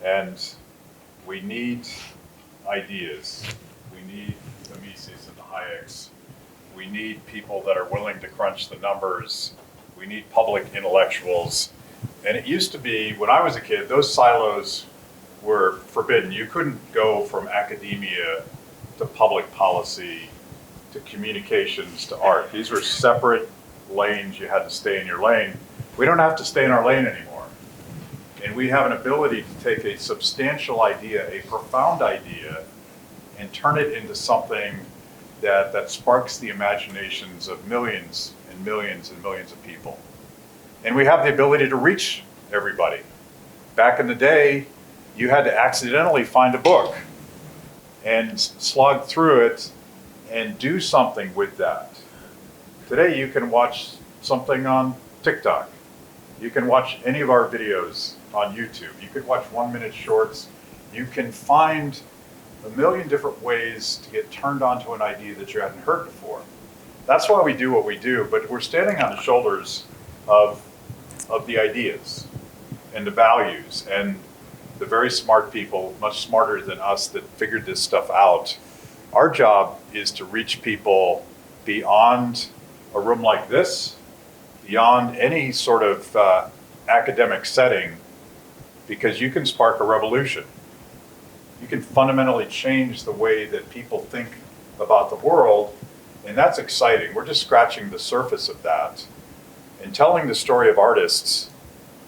And we need ideas. We need the mises and the Hayeks. We need people that are willing to crunch the numbers. We need public intellectuals. And it used to be, when I was a kid, those silos were forbidden. You couldn't go from academia to public policy to communications to art. These were separate lanes. You had to stay in your lane. We don't have to stay in our lane anymore. And we have an ability to take a substantial idea, a profound idea, and turn it into something that sparks the imaginations of millions and millions and millions of people. And we have the ability to reach everybody. Back in the day, you had to accidentally find a book and slog through it and do something with that. Today, you can watch something on TikTok. You can watch any of our videos on YouTube. You can watch 1-minute shorts. You can find a million different ways to get turned on to an idea that you hadn't heard before. That's why we do what we do, but we're standing on the shoulders of the ideas and the values and the very smart people, much smarter than us, that figured this stuff out. Our job is to reach people beyond a room like this, beyond any sort of academic setting, because you can spark a revolution. You can fundamentally change the way that people think about the world, and that's exciting. We're just scratching the surface of that. And telling the story of artists,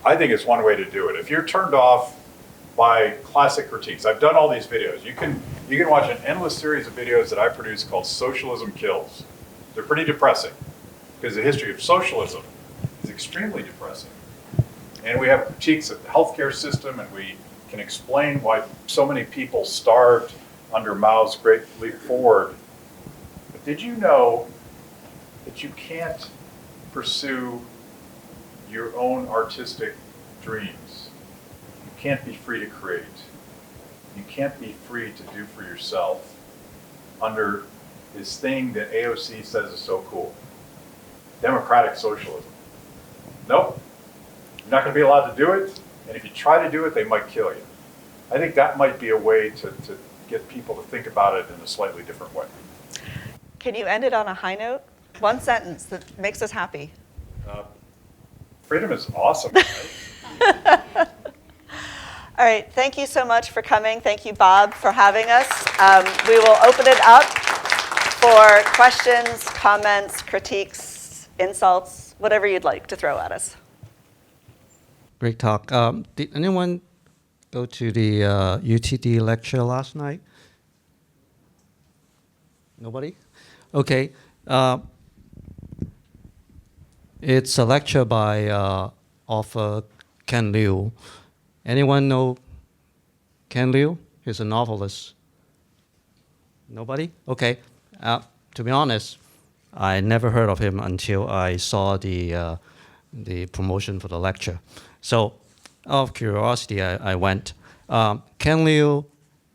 I think, is one way to do it. If you're turned off by classic critiques, I've done all these videos. You can watch an endless series of videos that I produce called Socialism Kills. They're pretty depressing, because the history of socialism is extremely depressing. And we have critiques of the healthcare system, and we can explain why so many people starved under Mao's Great Leap Forward. But did you know that you can't pursue your own artistic dreams? You can't be free to create. You can't be free to do for yourself under this thing that AOC says is so cool. Democratic socialism. Nope. You're not going to be allowed to do it. And if you try to do it, they might kill you. I think that might be a way to get people to think about it in a slightly different way. Can you end it on a high note? One sentence that makes us happy. Freedom is awesome, right? All right, thank you so much for coming. Thank you, Bob, for having us. We will open it up for questions, comments, critiques, insults, whatever you'd like to throw at us. Great talk. Did anyone go to the UTD lecture last night? Nobody? Okay. It's a lecture by author Ken Liu. Anyone know Ken Liu? He's a novelist. Nobody? Okay. To be honest, I never heard of him until I saw the promotion for the lecture. So, out of curiosity, I went. Ken Liu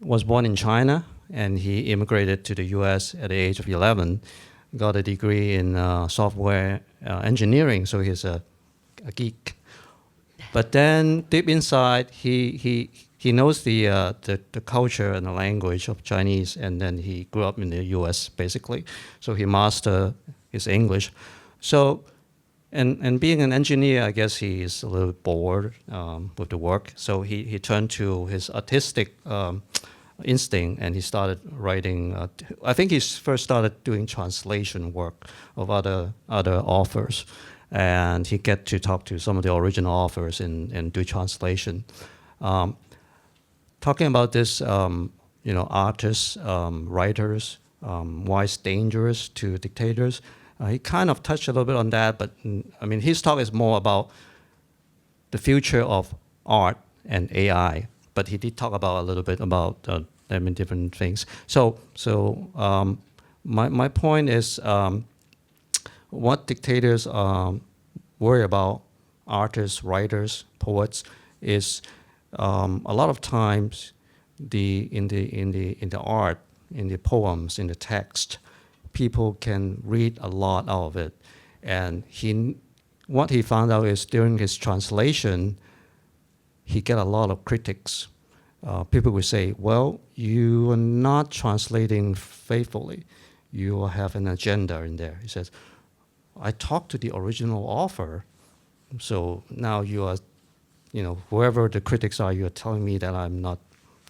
was born in China, and he immigrated to the US at the age of 11, got a degree in software engineering, so he's a geek. But then, deep inside, he knows the culture and the language of Chinese, and then he grew up in the US, basically. So he mastered his English. So, and being an engineer, I guess he is a little bored with the work. So he turned to his artistic instinct, and he started writing. I think he first started doing translation work of other authors, and he get to talk to some of the original authors and do translation. Talking about this, artists, writers, why it's dangerous to dictators. He kind of touched a little bit on that, but I mean, his talk is more about the future of art and AI. But he did talk about a little bit about different things. So my point is, what dictators worry about, artists, writers, poets, is a lot of times in the art, in the poems, in the text, people can read a lot out of it. And what he found out is during his translation, he get a lot of critics. People would say, well, you are not translating faithfully. you have an agenda in there. He says, I talked to the original author, so now you are, whoever the critics are, you're telling me that I'm not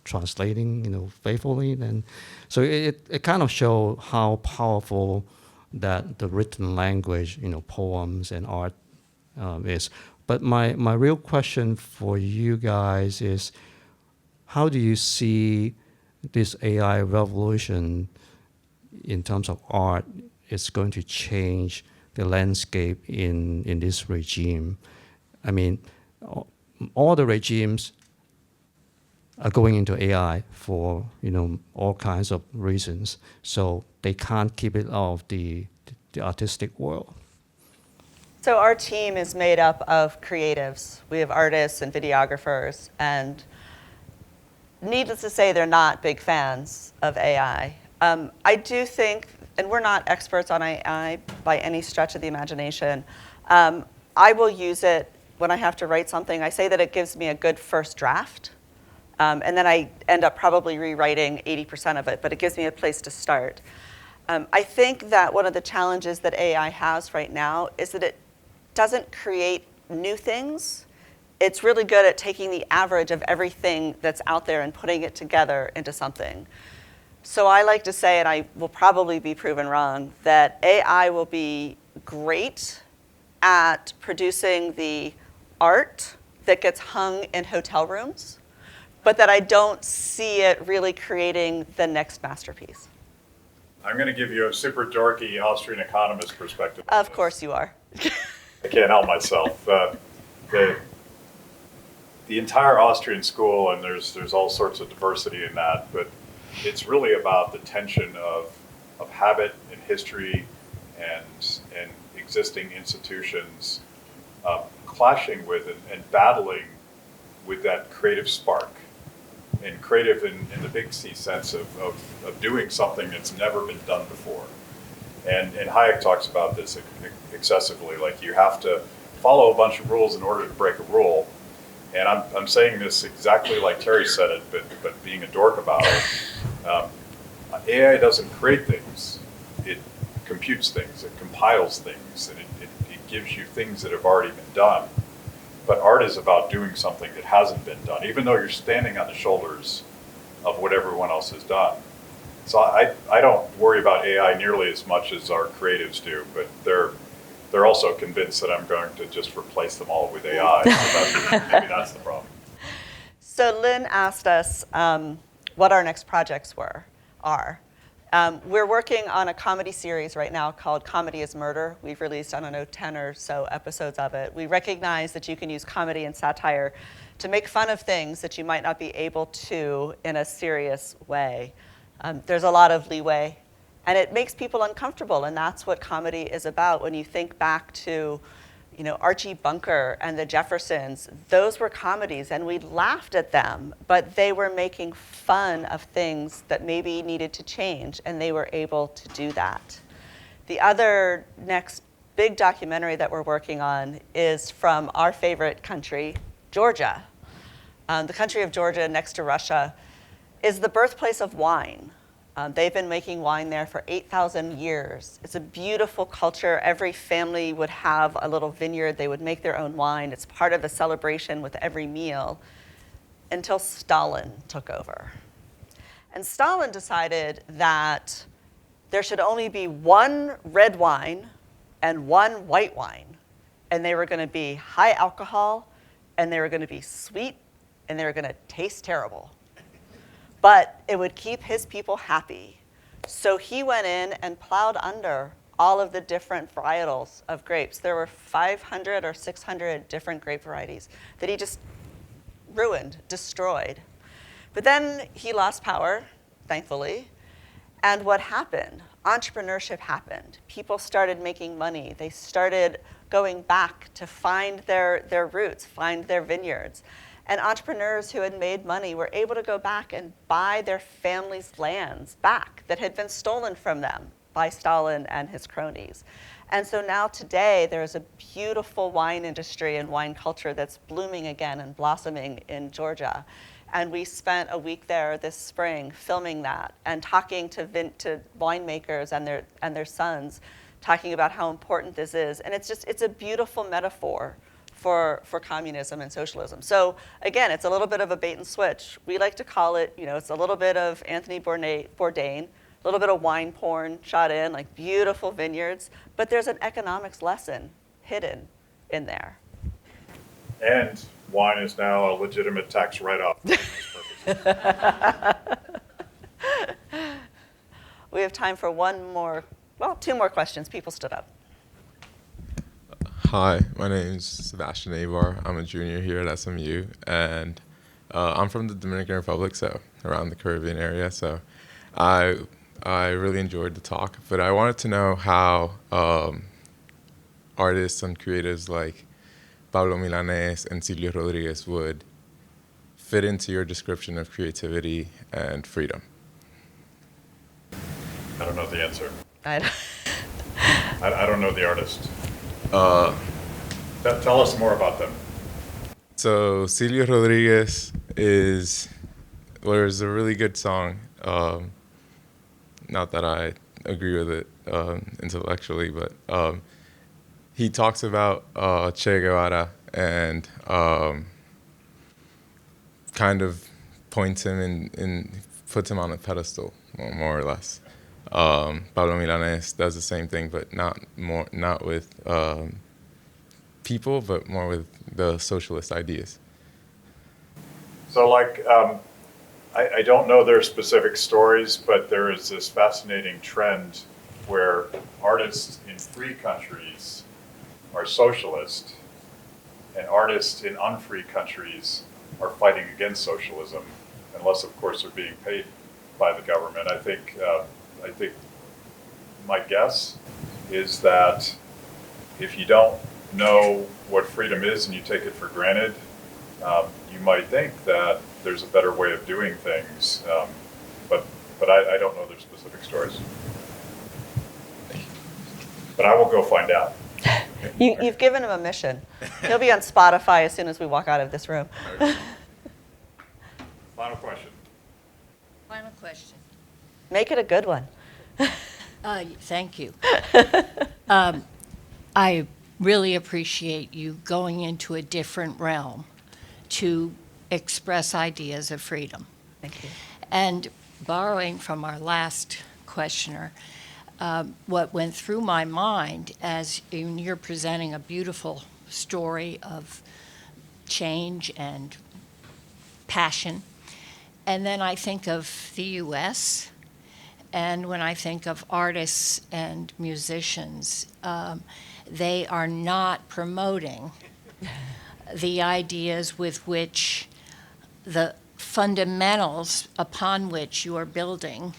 translating, faithfully. Then, so it kind of shows how powerful that the written language, poems and art is. But my real question for you guys is, how do you see this AI revolution in terms of art is going to change the landscape in this regime? I mean, all the regimes are going into AI for all kinds of reasons, so they can't keep it out of the artistic world. So our team is made up of creatives. We have artists and videographers, and needless to say, they're not big fans of AI. I do think, and we're not experts on AI by any stretch of the imagination, I will use it when I have to write something. I say that it gives me a good first draft, and then I end up probably rewriting 80% of it, but it gives me a place to start. I think that one of the challenges that AI has right now is that it doesn't create new things. It's really good at taking the average of everything that's out there and putting it together into something. So I like to say, and I will probably be proven wrong, that AI will be great at producing the art that gets hung in hotel rooms, but that I don't see it really creating the next masterpiece. I'm going to give you a super dorky Austrian economist perspective. Of course you are. I can't help myself. The entire Austrian school, and there's all sorts of diversity in that, but it's really about the tension of habit and history and existing institutions clashing with and battling with that creative spark. And creative in the big C sense of doing something that's never been done before. And Hayek talks about this excessively, like you have to follow a bunch of rules in order to break a rule. And I'm saying this exactly like Terry said it, but being a dork about it. AI doesn't create things, it computes things, it compiles things, and it gives you things that have already been done. But art is about doing something that hasn't been done, even though you're standing on the shoulders of what everyone else has done. So I don't worry about AI nearly as much as our creatives do, but they're also convinced that I'm going to just replace them all with AI. So maybe that's the problem. So Lynn asked us what our next projects are. We're working on a comedy series right now called Comedy is Murder. We've released, 10 or so episodes of it. We recognize that you can use comedy and satire to make fun of things that you might not be able to in a serious way. There's a lot of leeway, and it makes people uncomfortable, and that's what comedy is about. When you think back to Archie Bunker and the Jeffersons, those were comedies, and we laughed at them, but they were making fun of things that maybe needed to change, and they were able to do that. The other next big documentary that we're working on is from our favorite country, Georgia. The country of Georgia, next to Russia, is the birthplace of wine. They've been making wine there for 8,000 years. It's a beautiful culture. Every family would have a little vineyard. They would make their own wine. It's part of the celebration with every meal until Stalin took over. And Stalin decided that there should only be one red wine and one white wine. And they were going to be high alcohol, and they were going to be sweet, and they were going to taste terrible. But it would keep his people happy. So he went in and plowed under all of the different varietals of grapes. There were 500 or 600 different grape varieties that he just ruined, destroyed. But then he lost power, thankfully. And what happened? Entrepreneurship happened. People started making money. They started going back to find their roots, find their vineyards. And entrepreneurs who had made money were able to go back and buy their family's lands back that had been stolen from them by Stalin and his cronies. And so now today, there's a beautiful wine industry and wine culture that's blooming again and blossoming in Georgia. And we spent a week there this spring filming that and talking to winemakers and their sons, talking about how important this is. And it's a beautiful metaphor for communism and socialism. So again, it's a little bit of a bait and switch. We like to call it, it's a little bit of Anthony Bourdain, a little bit of wine porn shot in, like beautiful vineyards, but there's an economics lesson hidden in there. And wine is now a legitimate tax write-off for these purposes. We have time for two more questions. People stood up. Hi, my name is Sebastian Abar. I'm a junior here at SMU, and I'm from the Dominican Republic, so around the Caribbean area. So I really enjoyed the talk, but I wanted to know how artists and creatives like Pablo Milanés and Silvio Rodriguez would fit into your description of creativity and freedom. I don't know the answer. I I don't know the artist. Tell us more about them. So Silvio Rodriguez there's a really good song. Not that I agree with it intellectually, but he talks about Che Guevara and kind of points him and puts him on a pedestal, more or less. Pablo Milanés does the same thing, but not with people, but more with the socialist ideas. So I don't know their specific stories, but there is this fascinating trend where artists in free countries are socialist and artists in unfree countries are fighting against socialism, unless of course they're being paid by the government. I think my guess is that if you don't know what freedom is and you take it for granted, you might think that there's a better way of doing things, but I don't know their specific stories. But I will go find out. You've given him a mission. He'll be on Spotify as soon as we walk out of this room. Final question. Final question. Make it a good one. Thank you. I really appreciate you going into a different realm to express ideas of freedom. Thank you. And borrowing from our last questioner, what went through my mind as you're presenting a beautiful story of change and passion, and then I think of the U.S., and when I think of artists and musicians, they are not promoting the ideas with which the fundamentals upon which you are building.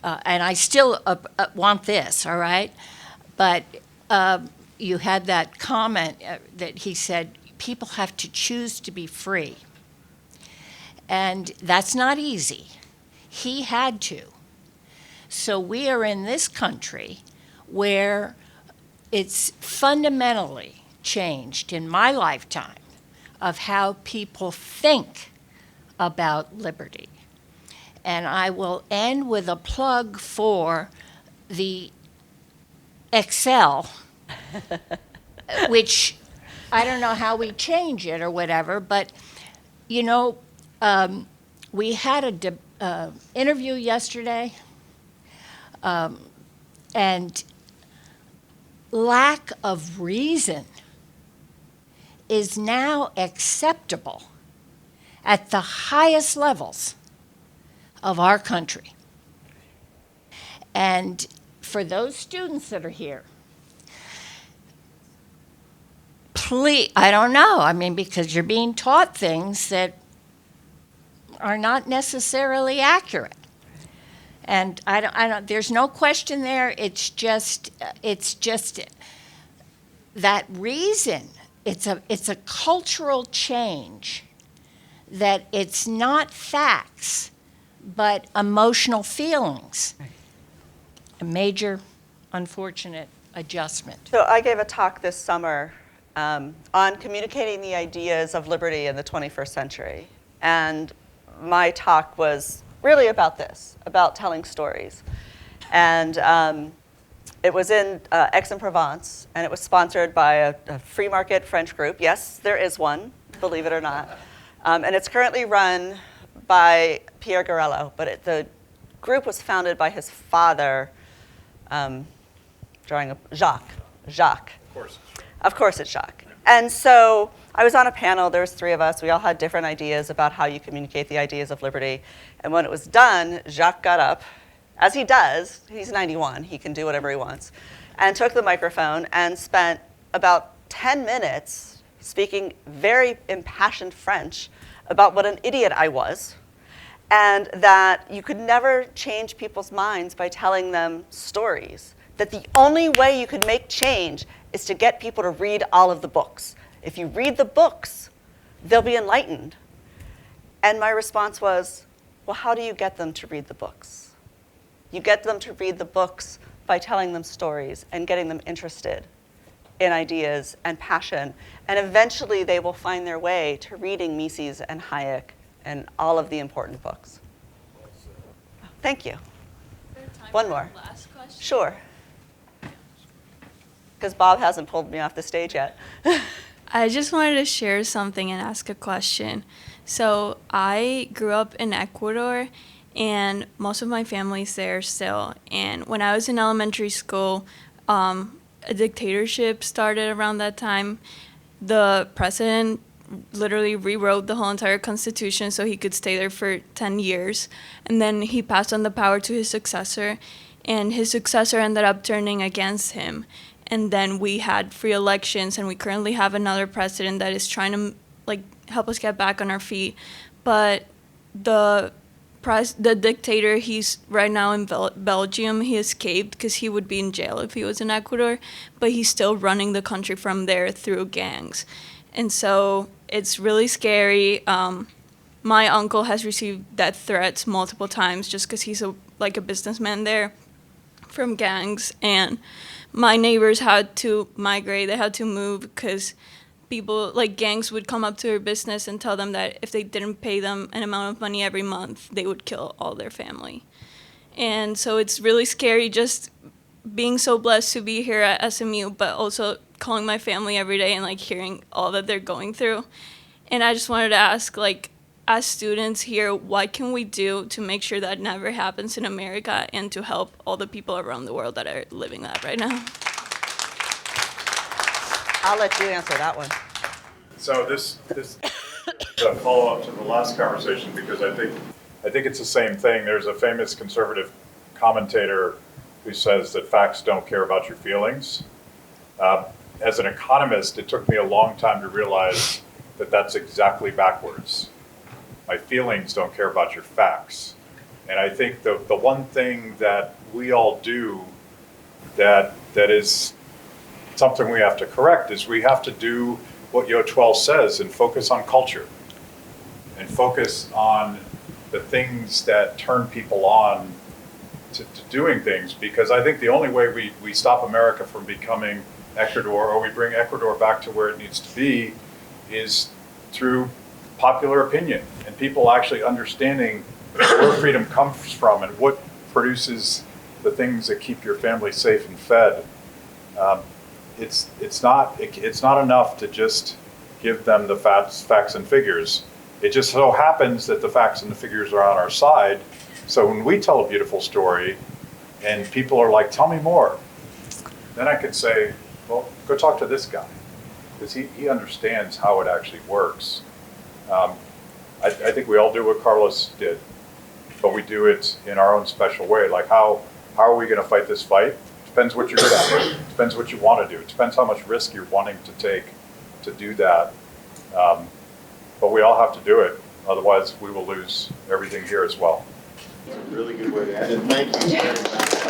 And I still want this, all right? But you had that comment that he said, people have to choose to be free. And that's not easy. He had to. So we are in this country where it's fundamentally changed in my lifetime of how people think about liberty. And I will end with a plug for the Excel, which I don't know how we change it or whatever, but we had a interview yesterday, and lack of reason is now acceptable at the highest levels of our country. And for those students that are here, please, I don't know, because you're being taught things that are not necessarily accurate. And I don't, there's no question there, it's just that reason, it's a cultural change, that it's not facts, but emotional feelings. A major, unfortunate adjustment. So I gave a talk this summer on communicating the ideas of liberty in the 21st century. And my talk was really about this, about telling stories. And it was in Aix-en-Provence, and it was sponsored by a free market French group. Yes, there is one, believe it or not. And it's currently run by Pierre Garello, but the group was founded by his father, Jacques. Of course it's Jacques. And so I was on a panel, there was 3 of us, we all had different ideas about how you communicate the ideas of liberty. And when it was done, Jacques got up, as he does, he's 91, he can do whatever he wants, and took the microphone and spent about 10 minutes speaking very impassioned French about what an idiot I was, and that you could never change people's minds by telling them stories. That the only way you could make change is to get people to read all of the books. If you read the books, they'll be enlightened. And my response was, well, how do you get them to read the books? You get them to read the books by telling them stories and getting them interested in ideas and passion. And eventually they will find their way to reading Mises and Hayek and all of the important books. Thank you. One more. Last question? Sure. Because Bob hasn't pulled me off the stage yet. I just wanted to share something and ask a question. So I grew up in Ecuador, and most of my family's there still. And when I was in elementary school, a dictatorship started around that time. The president literally rewrote the whole entire constitution so he could stay there for 10 years. And then he passed on the power to his successor, and his successor ended up turning against him. And then we had free elections, and we currently have another president that is trying to help us get back on our feet. But the dictator, he's right now in Belgium. He escaped because he would be in jail if he was in Ecuador, but he's still running the country from there through gangs. And so it's really scary. My uncle has received death threats multiple times just because he's a businessman there from gangs. And my neighbors had to migrate. They had to move because people, gangs would come up to their business and tell them that if they didn't pay them an amount of money every month, they would kill all their family. And so it's really scary just being so blessed to be here at SMU, but also calling my family every day and hearing all that they're going through. And I just wanted to ask, as students here, what can we do to make sure that never happens in America and to help all the people around the world that are living that right now? I'll let you answer that one. So this is a follow-up to the last conversation, because I think it's the same thing. There's a famous conservative commentator who says that facts don't care about your feelings. As an economist, it took me a long time to realize that that's exactly backwards. My feelings don't care about your facts. And I think the one thing that we all do that is something we have to correct is we have to do what Yo 12 says and focus on culture and focus on the things that turn people on to doing things. Because I think the only way we stop America from becoming Ecuador, or we bring Ecuador back to where it needs to be, is through popular opinion and people actually understanding where freedom comes from and what produces the things that keep your family safe and fed. It's not enough to just give them the facts and figures. It just so happens that the facts and the figures are on our side. So when we tell a beautiful story and people are like, tell me more, then I can say, well, go talk to this guy, because he understands how it actually works. I think we all do what Carlos did, but we do it in our own special way. How are we going to fight this fight? Depends what you're good at. Depends what you want to do. It depends how much risk you're wanting to take to do that. But we all have to do it. Otherwise, we will lose everything here as well. It's a really good way to end it. Thank you very much.